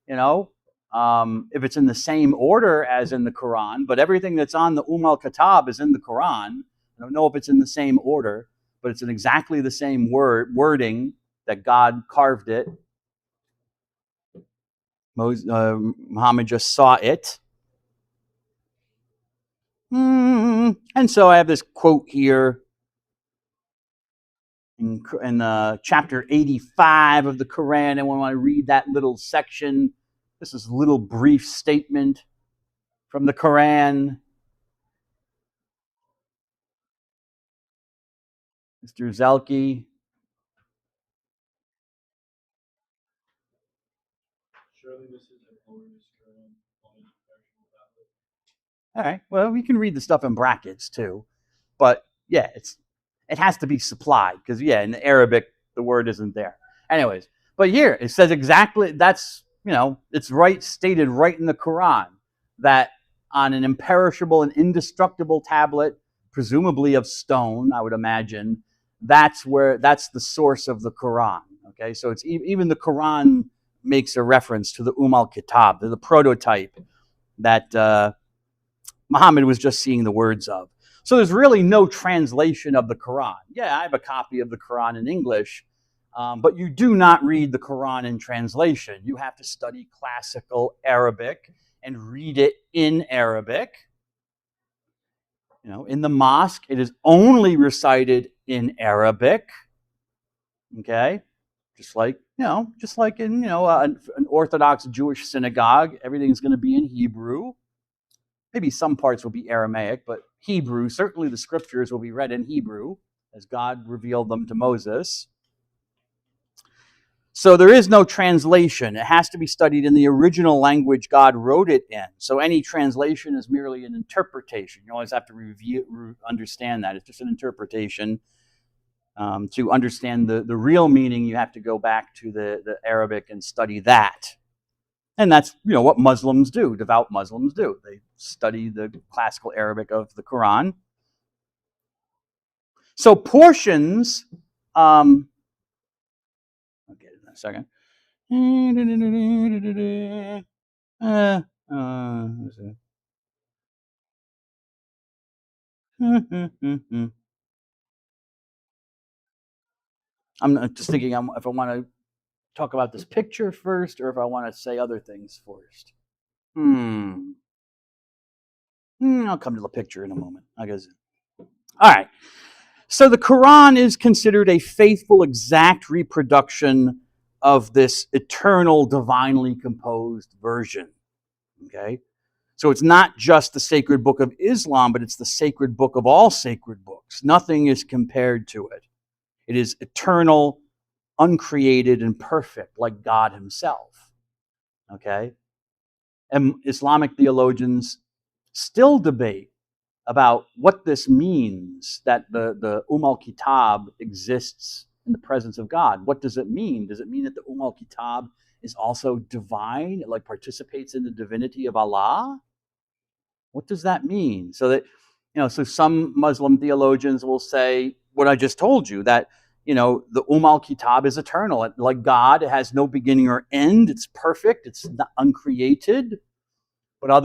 if it's in the same order as in the Quran, but everything that's on the al-Kitab is in the Quran. I don't know if it's in the same order, but it's in exactly the same wording that God carved it. Muhammad just saw it. And so I have this quote here in chapter 85 of the Quran, and when I read that little section, this is a little brief statement from the Quran. Mr. Zelke. Surely this is a glorious Quran. All right. Well, we can read the stuff in brackets too, but yeah, it has to be supplied because in the Arabic the word isn't there. Anyways, but here it says exactly that's it's stated right in the Quran that on an imperishable and indestructible tablet, presumably of stone, I would imagine, that's the source of the Quran. Okay, so it's even the Quran makes a reference to the al-Kitab, the prototype that Muhammad was just seeing the words of. So there's really no translation of the Quran. Yeah, I have a copy of the Quran in English, but you do not read the Quran in translation. You have to study classical Arabic and read it in Arabic. In the mosque, it is only recited in Arabic. Okay, just like in an Orthodox Jewish synagogue, everything's going to be in Hebrew. Maybe some parts will be Aramaic, but Hebrew, certainly the scriptures will be read in Hebrew as God revealed them to Moses. So there is no translation. It has to be studied in the original language God wrote it in. So any translation is merely an interpretation. You always have to understand that. It's just an interpretation. To understand the real meaning, you have to go back to the Arabic and study that. And that's what Muslims do, devout Muslims do. They study the classical Arabic of the Quran. So portions, I'll get it in a second. I'm just thinking if I want to talk about this picture first or if I want to say other things first. I'll come to the picture in a moment. All right. So the Quran is considered a faithful, exact reproduction of this eternal, divinely composed version. Okay? So it's not just the sacred book of Islam, but it's the sacred book of all sacred books. Nothing is compared to it. It is eternal, uncreated, and perfect, like God himself. Okay? And Islamic theologians still debate about what this means, that the al-Kitab exists in the presence of God. What does it mean? Does it mean that the al-Kitab is also divine? It like participates in the divinity of Allah? What does that mean? So that, so some Muslim theologians will say what I just told you, that, the al-Kitab is eternal. Like God, it has no beginning or end. It's perfect. It's not uncreated. But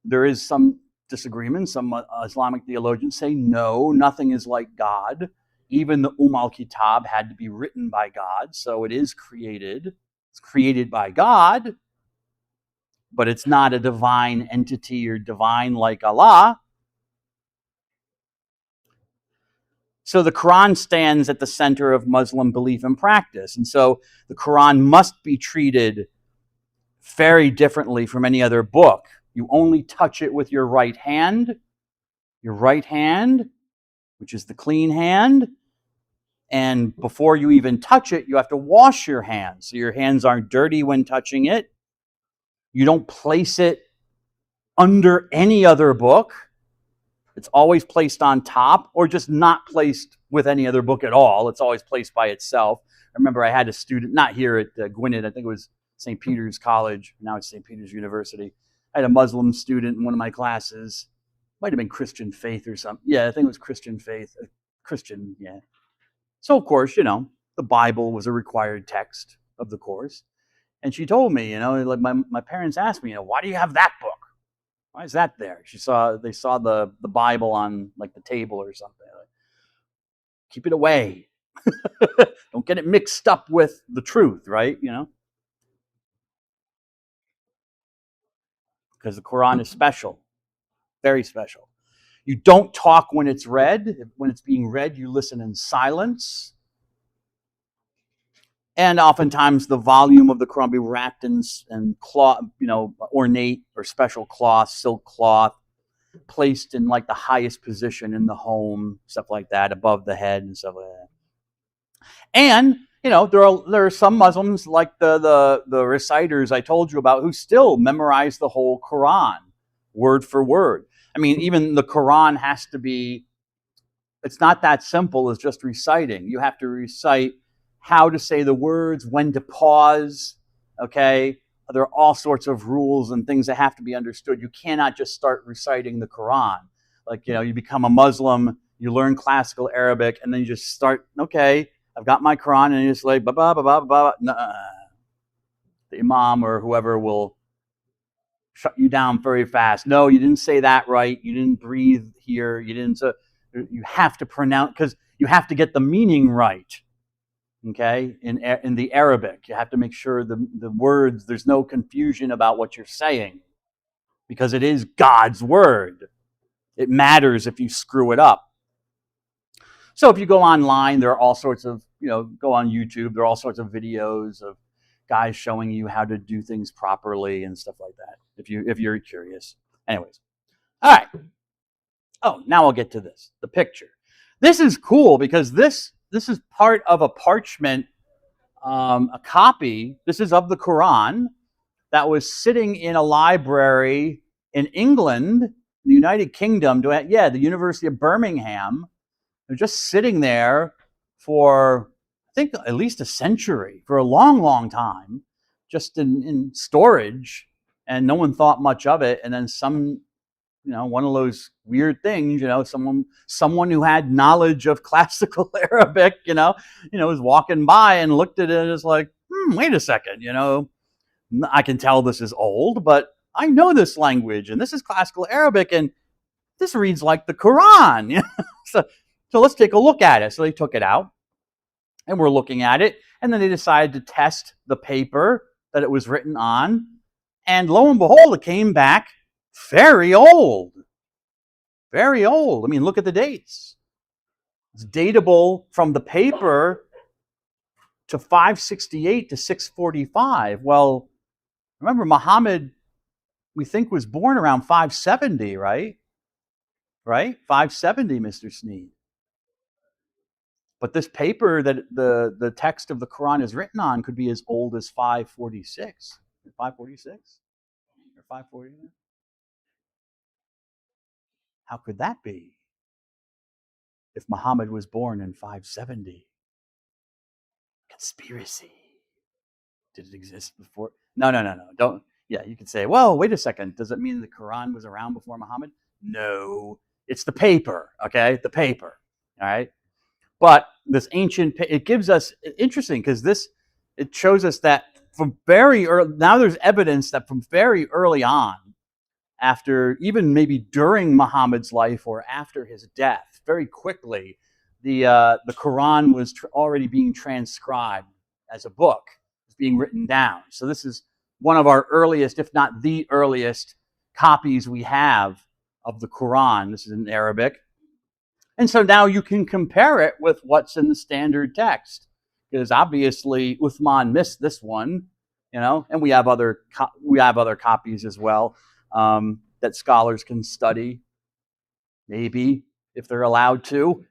there is some disagreement. Some Islamic theologians say, no, nothing is like God. Even the al-Kitab had to be written by God. So it is created. It's created by God, but it's not a divine entity or divine like Allah. So the Quran stands at the center of Muslim belief and practice. And so the Quran must be treated very differently from any other book. You only touch it with your right hand, which is the clean hand. And before you even touch it, you have to wash your hands. So your hands aren't dirty when touching it. You don't place it under any other book. It's always placed on top, or just not placed with any other book at all. It's always placed by itself. I remember I had a student, not here at Gwynedd, I think it was St. Peter's College. Now it's St. Peter's University. I had a Muslim student in one of my classes. Might have been Christian faith or something. Yeah, I think it was Christian faith. Christian, yeah. So, of course, the Bible was a required text of the course. And she told me, like my parents asked me, why do you have that book? Why is that there? They saw the Bible on like the table or something. Like, keep it away. Don't get it mixed up with the truth, right? Because the Quran is special, very special. You don't talk when it's read. When it's being read, you listen in silence. And oftentimes the volume of the Quran be wrapped in cloth, ornate or special cloth, silk cloth, placed in like the highest position in the home, stuff like that, above the head and stuff like that. And there are some Muslims like the reciters I told you about who still memorize the whole Quran word for word. I mean, even the Quran has to be. It's not that simple as just reciting. You have to recite how to say the words, when to pause. Okay, there are all sorts of rules and things that have to be understood. You cannot just start reciting the Quran. Like, you become a Muslim, you learn classical Arabic, and then you just start, okay, I've got my Quran, and you just like, ba ba ba ba ba. The Imam or whoever will shut you down very fast. No, you didn't say that right. You didn't breathe here. You didn't. You have to pronounce, because you have to get the meaning right. Okay, in the Arabic, you have to make sure the words, there's no confusion about what you're saying, because it is God's word. It matters if you screw it up. So if you go online, there are all sorts of, go on YouTube, there are all sorts of videos of guys showing you how to do things properly and stuff like that, if you're curious. Anyways, all right. Oh, now I'll get to this, the picture. This is cool because this is part of a parchment, a copy. This is of the Quran that was sitting in a library in England, the United Kingdom, the University of Birmingham. They're just sitting there for, I think, at least a century, for a long, long time, just in storage, and no one thought much of it. And then one of those weird things, someone who had knowledge of classical Arabic, was walking by and looked at it and was like, wait a second, I can tell this is old, but I know this language, and this is classical Arabic, and this reads like the Quran. So let's take a look at it. So they took it out, and we're looking at it, and then they decided to test the paper that it was written on, and lo and behold, it came back very old. Very old. I mean, look at the dates. It's datable from the paper to 568 to 645. Well, remember, Muhammad, we think, was born around 570, right? Right? 570, Mr. Sneed. But this paper that the text of the Quran is written on could be as old as 546. 546? Or 540? How could that be if Muhammad was born in 570? Conspiracy. Did it exist before? No. Don't. Yeah, you could say, well, wait a second. Does it mean the Quran was around before Muhammad? No. It's the paper, okay? The paper, all right? But this ancient, it gives us, interesting, because it shows us that from very early, now there's evidence that from very early on, after even maybe during Muhammad's life or after his death, very quickly, the Quran was already being transcribed as a book, being written down. So this is one of our earliest, if not the earliest, copies we have of the Quran. This is in Arabic. And so now you can compare it with what's in the standard text, because obviously Uthman missed this one, and we have other copies as well that scholars can study, maybe if they're allowed to,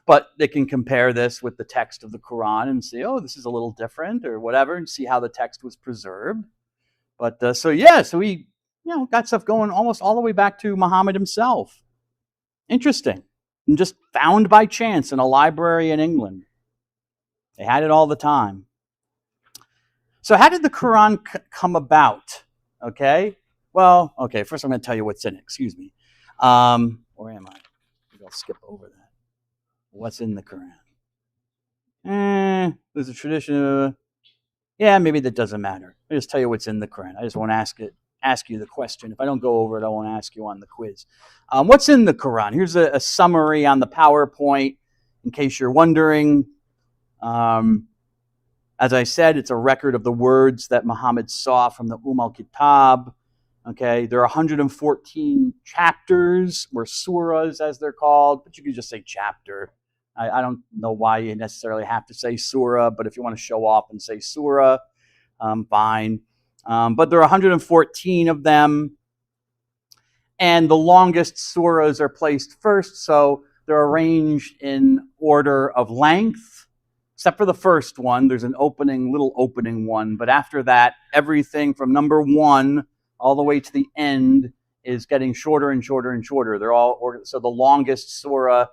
but they can compare this with the text of the Quran and say, oh, this is a little different or whatever, and see how the text was preserved. But so we got stuff going almost all the way back to Muhammad himself. Interesting. And just found by chance in a library in England. They had it all the time. So how did the Quran come about? Okay. Well, okay, first I'm going to tell you what's in it. Excuse me. Where am I? Maybe I'll skip over that. What's in the Quran? There's a tradition. Maybe that doesn't matter. I'll just tell you what's in the Quran. I just won't ask you the question. If I don't go over it, I won't ask you on the quiz. What's in the Quran? Here's a summary on the PowerPoint, in case you're wondering. As I said, it's a record of the words that Muhammad saw from the al-Kitab. Okay, there are 114 chapters, or surahs as they're called, but you can just say chapter. I don't know why you necessarily have to say surah, but if you want to show off and say surah, fine. But there are 114 of them, and the longest surahs are placed first, so they're arranged in order of length, except for the first one. There's an little opening one, but after that, everything from number 1 all the way to the end is getting shorter and shorter and shorter. They're all ordered. So the longest surah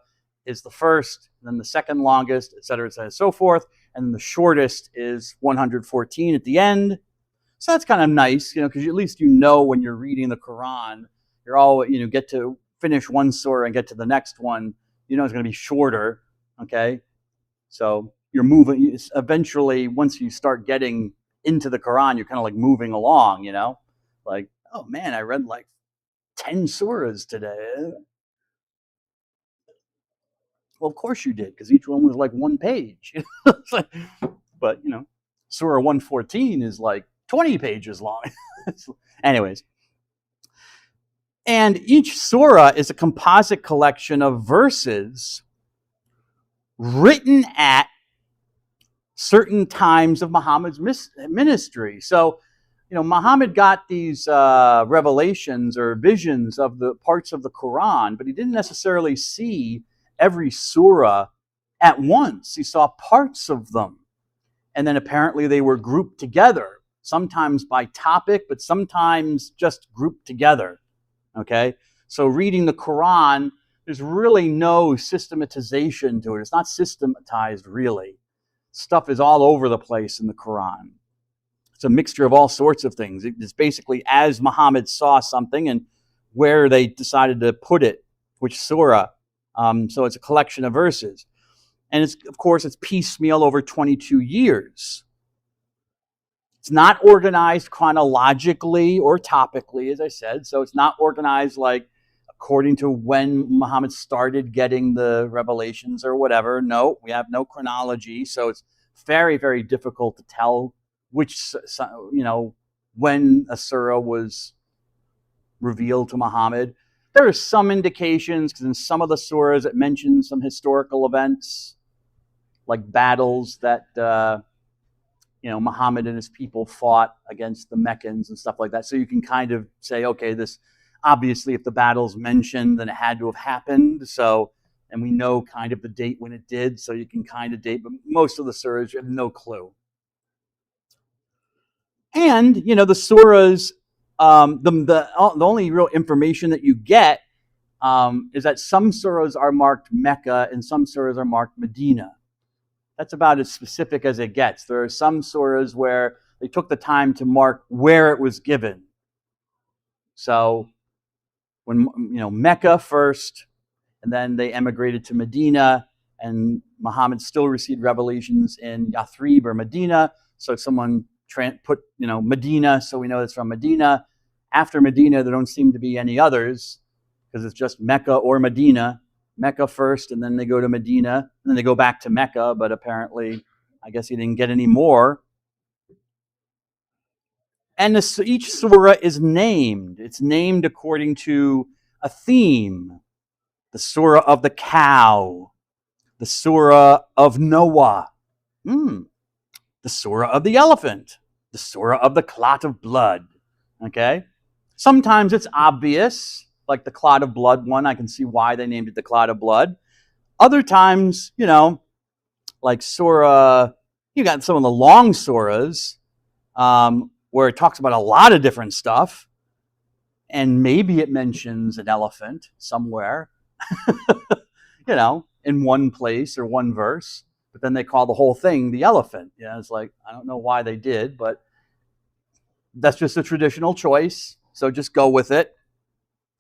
is the first, then the second longest, et cetera, so forth, and the shortest is 114 at the end. So that's kind of nice, because at least when you're reading the Quran, you're all, get to finish one surah and get to the next one, it's going to be shorter, okay? So you're moving, eventually, once you start getting into the Quran, you're kind of like moving along, like, oh man, I read like 10 surahs today. Well, of course you did, because each one was like one page. But, Surah 114 is like 20 pages long. Anyways. And each surah is a composite collection of verses written at certain times of Muhammad's ministry. So, Muhammad got these revelations or visions of the parts of the Quran, but he didn't necessarily see every surah at once. He saw parts of them. And then apparently they were grouped together, sometimes by topic, but sometimes just grouped together. Okay? So reading the Quran, there's really no systematization to it. It's not systematized, really. Stuff is all over the place in the Quran. It's a mixture of all sorts of things. It's basically as Muhammad saw something and where they decided to put it, which surah. So it's a collection of verses. And of course, it's piecemeal over 22 years. It's not organized chronologically or topically, as I said. So it's not organized like according to when Muhammad started getting the revelations or whatever. No, we have no chronology. So it's very, very difficult to tell which, when a surah was revealed to Muhammad. There are some indications, because in some of the surahs it mentions some historical events, like battles that Muhammad and his people fought against the Meccans and stuff like that. So you can kind of say, okay, this obviously, if the battle's mentioned, then it had to have happened. So and we know kind of the date when it did, so you can kind of date, but most of the surahs you have no clue. And the surahs, the only real information that you get is that some surahs are marked Mecca and some surahs are marked Medina. That's about as specific as it gets. There are some surahs where they took the time to mark where it was given. So when Mecca first, and then they emigrated to Medina, and Muhammad still received revelations in Yathrib or Medina. So someone put Medina, so we know it's from Medina. After Medina, there don't seem to be any others because it's just Mecca or Medina. Mecca first, and then they go to Medina, and then they go back to Mecca, but apparently, I guess he didn't get any more. And each surah is named. It's named according to a theme. The surah of the cow, the surah of Noah, the surah of the elephant, the surah of the clot of blood. Okay? Sometimes it's obvious, like the clot of blood one. I can see why they named it the clot of blood. Other times, like surah, you got some of the long surahs where it talks about a lot of different stuff, and maybe it mentions an elephant somewhere, in one place or one verse, but then they call the whole thing the elephant. It's like, I don't know why they did, but that's just a traditional choice, so just go with it.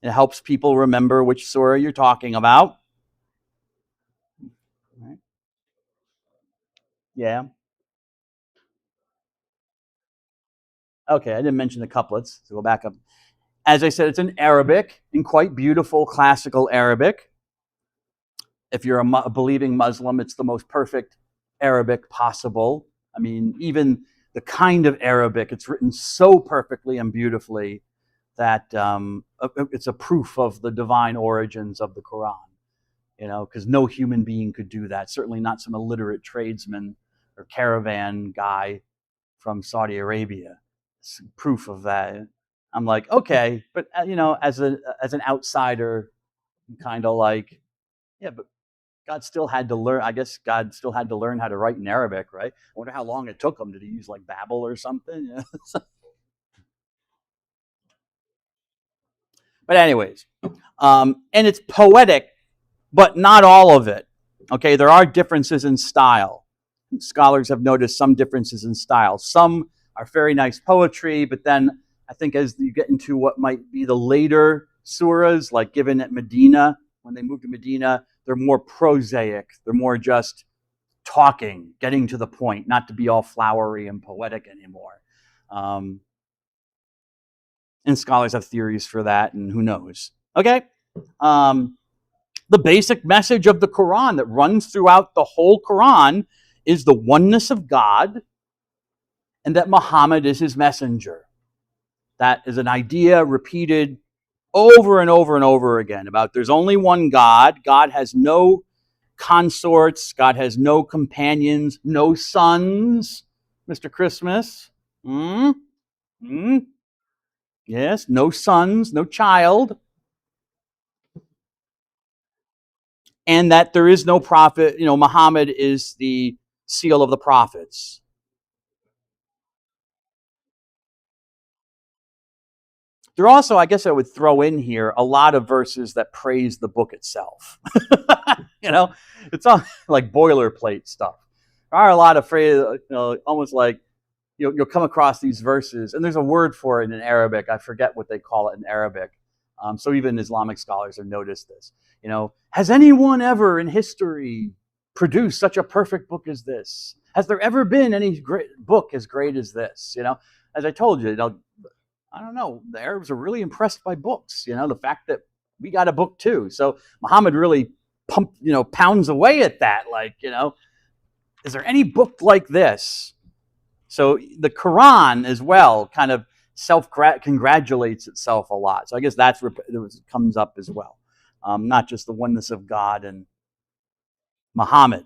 It helps people remember which surah you're talking about. Right. Yeah. Okay, I didn't mention the couplets, so go back up. As I said, it's in Arabic, in quite beautiful classical Arabic. If you're a believing Muslim, it's the most perfect Arabic possible. I mean, even the kind of Arabic, it's written so perfectly and beautifully that it's a proof of the divine origins of the Quran. Because no human being could do that. Certainly not some illiterate tradesman or caravan guy from Saudi Arabia. It's proof of that. I'm like, okay, but as an outsider, kind of like, yeah, but God still had to learn. I guess God still had to learn how to write in Arabic, right? I wonder how long it took him. Did he use like Babel or something? But anyways, and it's poetic, but not all of it. Okay, there are differences in style. Scholars have noticed some differences in style. Some are very nice poetry, but then I think as you get into what might be the later surahs, like given at Medina, when they moved to Medina, they're more prosaic. They're more just talking, getting to the point, not to be all flowery and poetic anymore. And scholars have theories for that, and who knows. Okay? The basic message of the Quran that runs throughout the whole Quran is the oneness of God and that Muhammad is his messenger. That is an idea repeated over and over and over again about there's only one God. God has no consorts. God has no companions, no sons, Mr. Christmas. Yes, no sons, no child. And that there is no prophet. Muhammad is the seal of the prophets. There are also, I guess I would throw in here, a lot of verses that praise the book itself. It's all like boilerplate stuff. There are a lot of phrases, almost like you'll come across these verses, and there's a word for it in Arabic. I forget what they call it in Arabic. So even Islamic scholars have noticed this. Has anyone ever in history produced such a perfect book as this? Has there ever been any great book as great as this? As I told you, I don't know. The Arabs are really impressed by books. The fact that we got a book too. So Muhammad really pounds away at that. Like, is there any book like this? So the Quran as well kind of self-congratulates itself a lot. So I guess that's what comes up as well. Not just the oneness of God and Muhammad.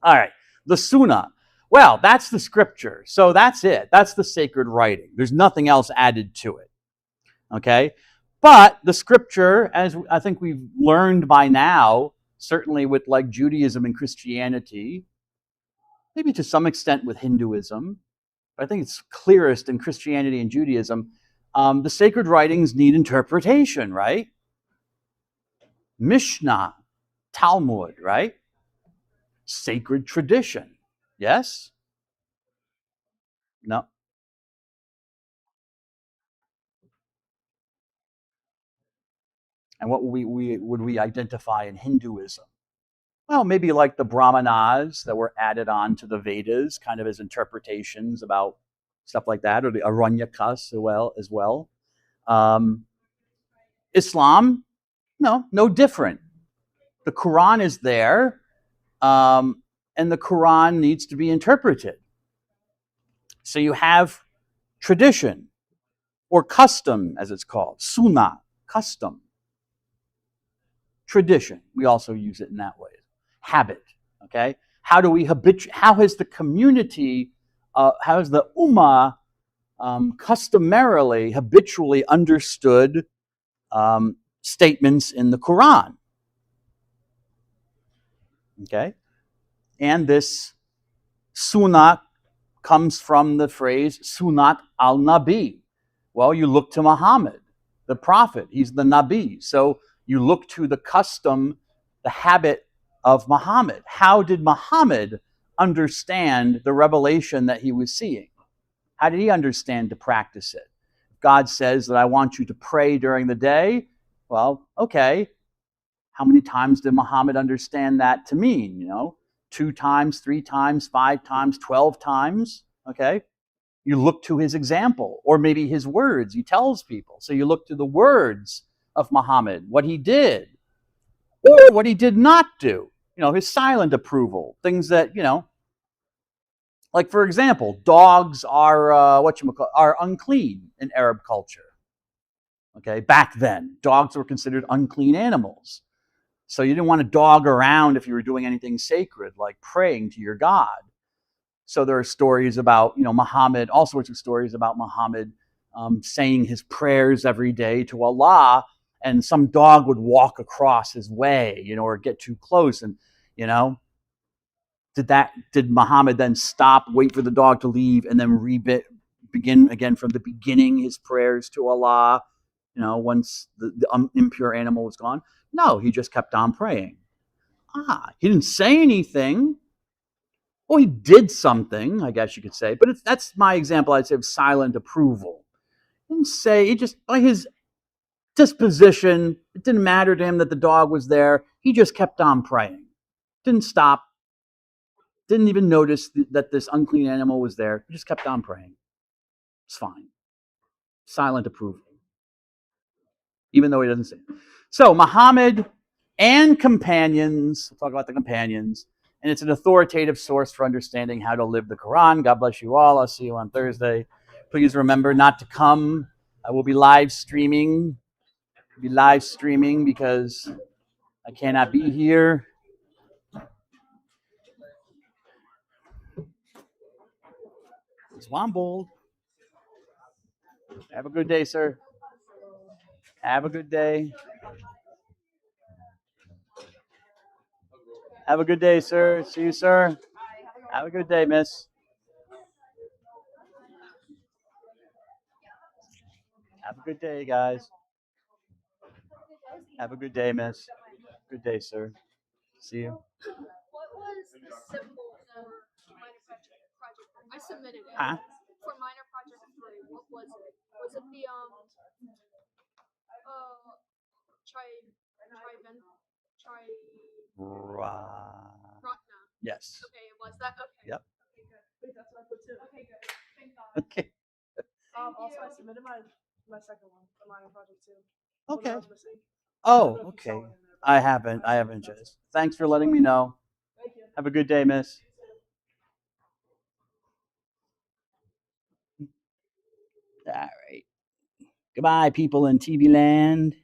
All right, the Sunnah. Well, that's the scripture. So that's it. That's the sacred writing. There's nothing else added to it. Okay? But the scripture, as I think we've learned by now, certainly with like Judaism and Christianity, maybe to some extent with Hinduism. But I think it's clearest in Christianity and Judaism. The sacred writings need interpretation, right? Mishnah, Talmud, right? Sacred tradition. Yes? No. And what would we identify in Hinduism? Well, maybe like the Brahmanas that were added on to the Vedas, kind of as interpretations about stuff like that, or the Aranyakas as well. Islam, no different. The Quran is there, and the Quran needs to be interpreted. So you have tradition, or custom, as it's called, sunnah, custom. Tradition, we also use it in that way. Habit, okay? How has the community, how has the ummah customarily, habitually understood statements in the Quran? Okay? And this sunnah comes from the phrase sunnat al-Nabi. Well, you look to Muhammad, the prophet. He's the Nabi. So you look to the custom, the habit of Muhammad. How did Muhammad understand the revelation that he was seeing? How did he understand to practice it? God says that I want you to pray during the day. Well, okay. How many times did Muhammad understand that to mean? 2 times, 3 times, 5 times, 12 times. Okay. You look to his example, or maybe his words. He tells people. So you look to the words of Muhammad, what he did, or what he did not do. His silent approval, things that, like for example, dogs are are unclean in Arab culture. Okay, back then, dogs were considered unclean animals. So you didn't want to dog around if you were doing anything sacred, like praying to your God. So there are stories about, Muhammad, all sorts of stories about Muhammad saying his prayers every day to Allah, and some dog would walk across his way, or get too close. And, did Muhammad then stop, wait for the dog to leave, and then begin again from the beginning his prayers to Allah, once the impure animal was gone? No, he just kept on praying. He didn't say anything. Well, he did something, I guess you could say, but that's my example, I'd say, of silent approval. He didn't say, he just, by his disposition, it didn't matter to him that the dog was there. He just kept on praying. Didn't stop. Didn't even notice that this unclean animal was there. He just kept on praying. It's fine. Silent approval. Even though he doesn't say it. So, Muhammad and companions, we'll talk about the companions, and it's an authoritative source for understanding how to live the Quran. God bless you all. I'll see you on Thursday. Please remember not to come. I will be live streaming. Because I cannot be here. It's Wombold. Have a good day, sir. Have a good day. Have a good day, sir. See you, sir. Have a good day, miss. Have a good day, guys. Have a good day, miss. Good day, sir. See you. What was the symbol for Minor Project 3? I submitted it. Huh? For Minor Project 3, what was it? Was it the Ratna? Yes. Okay, it was that. Okay. Yep. Wait, that's what I put too. Okay, good. Thank God. Okay. Also, I submitted my second one, the Minor Project 2. Okay. What I was missing. Oh, okay. I haven't, Jess. Thanks for letting me know. Thank you. Have a good day, miss. All right. Goodbye, people in TV land.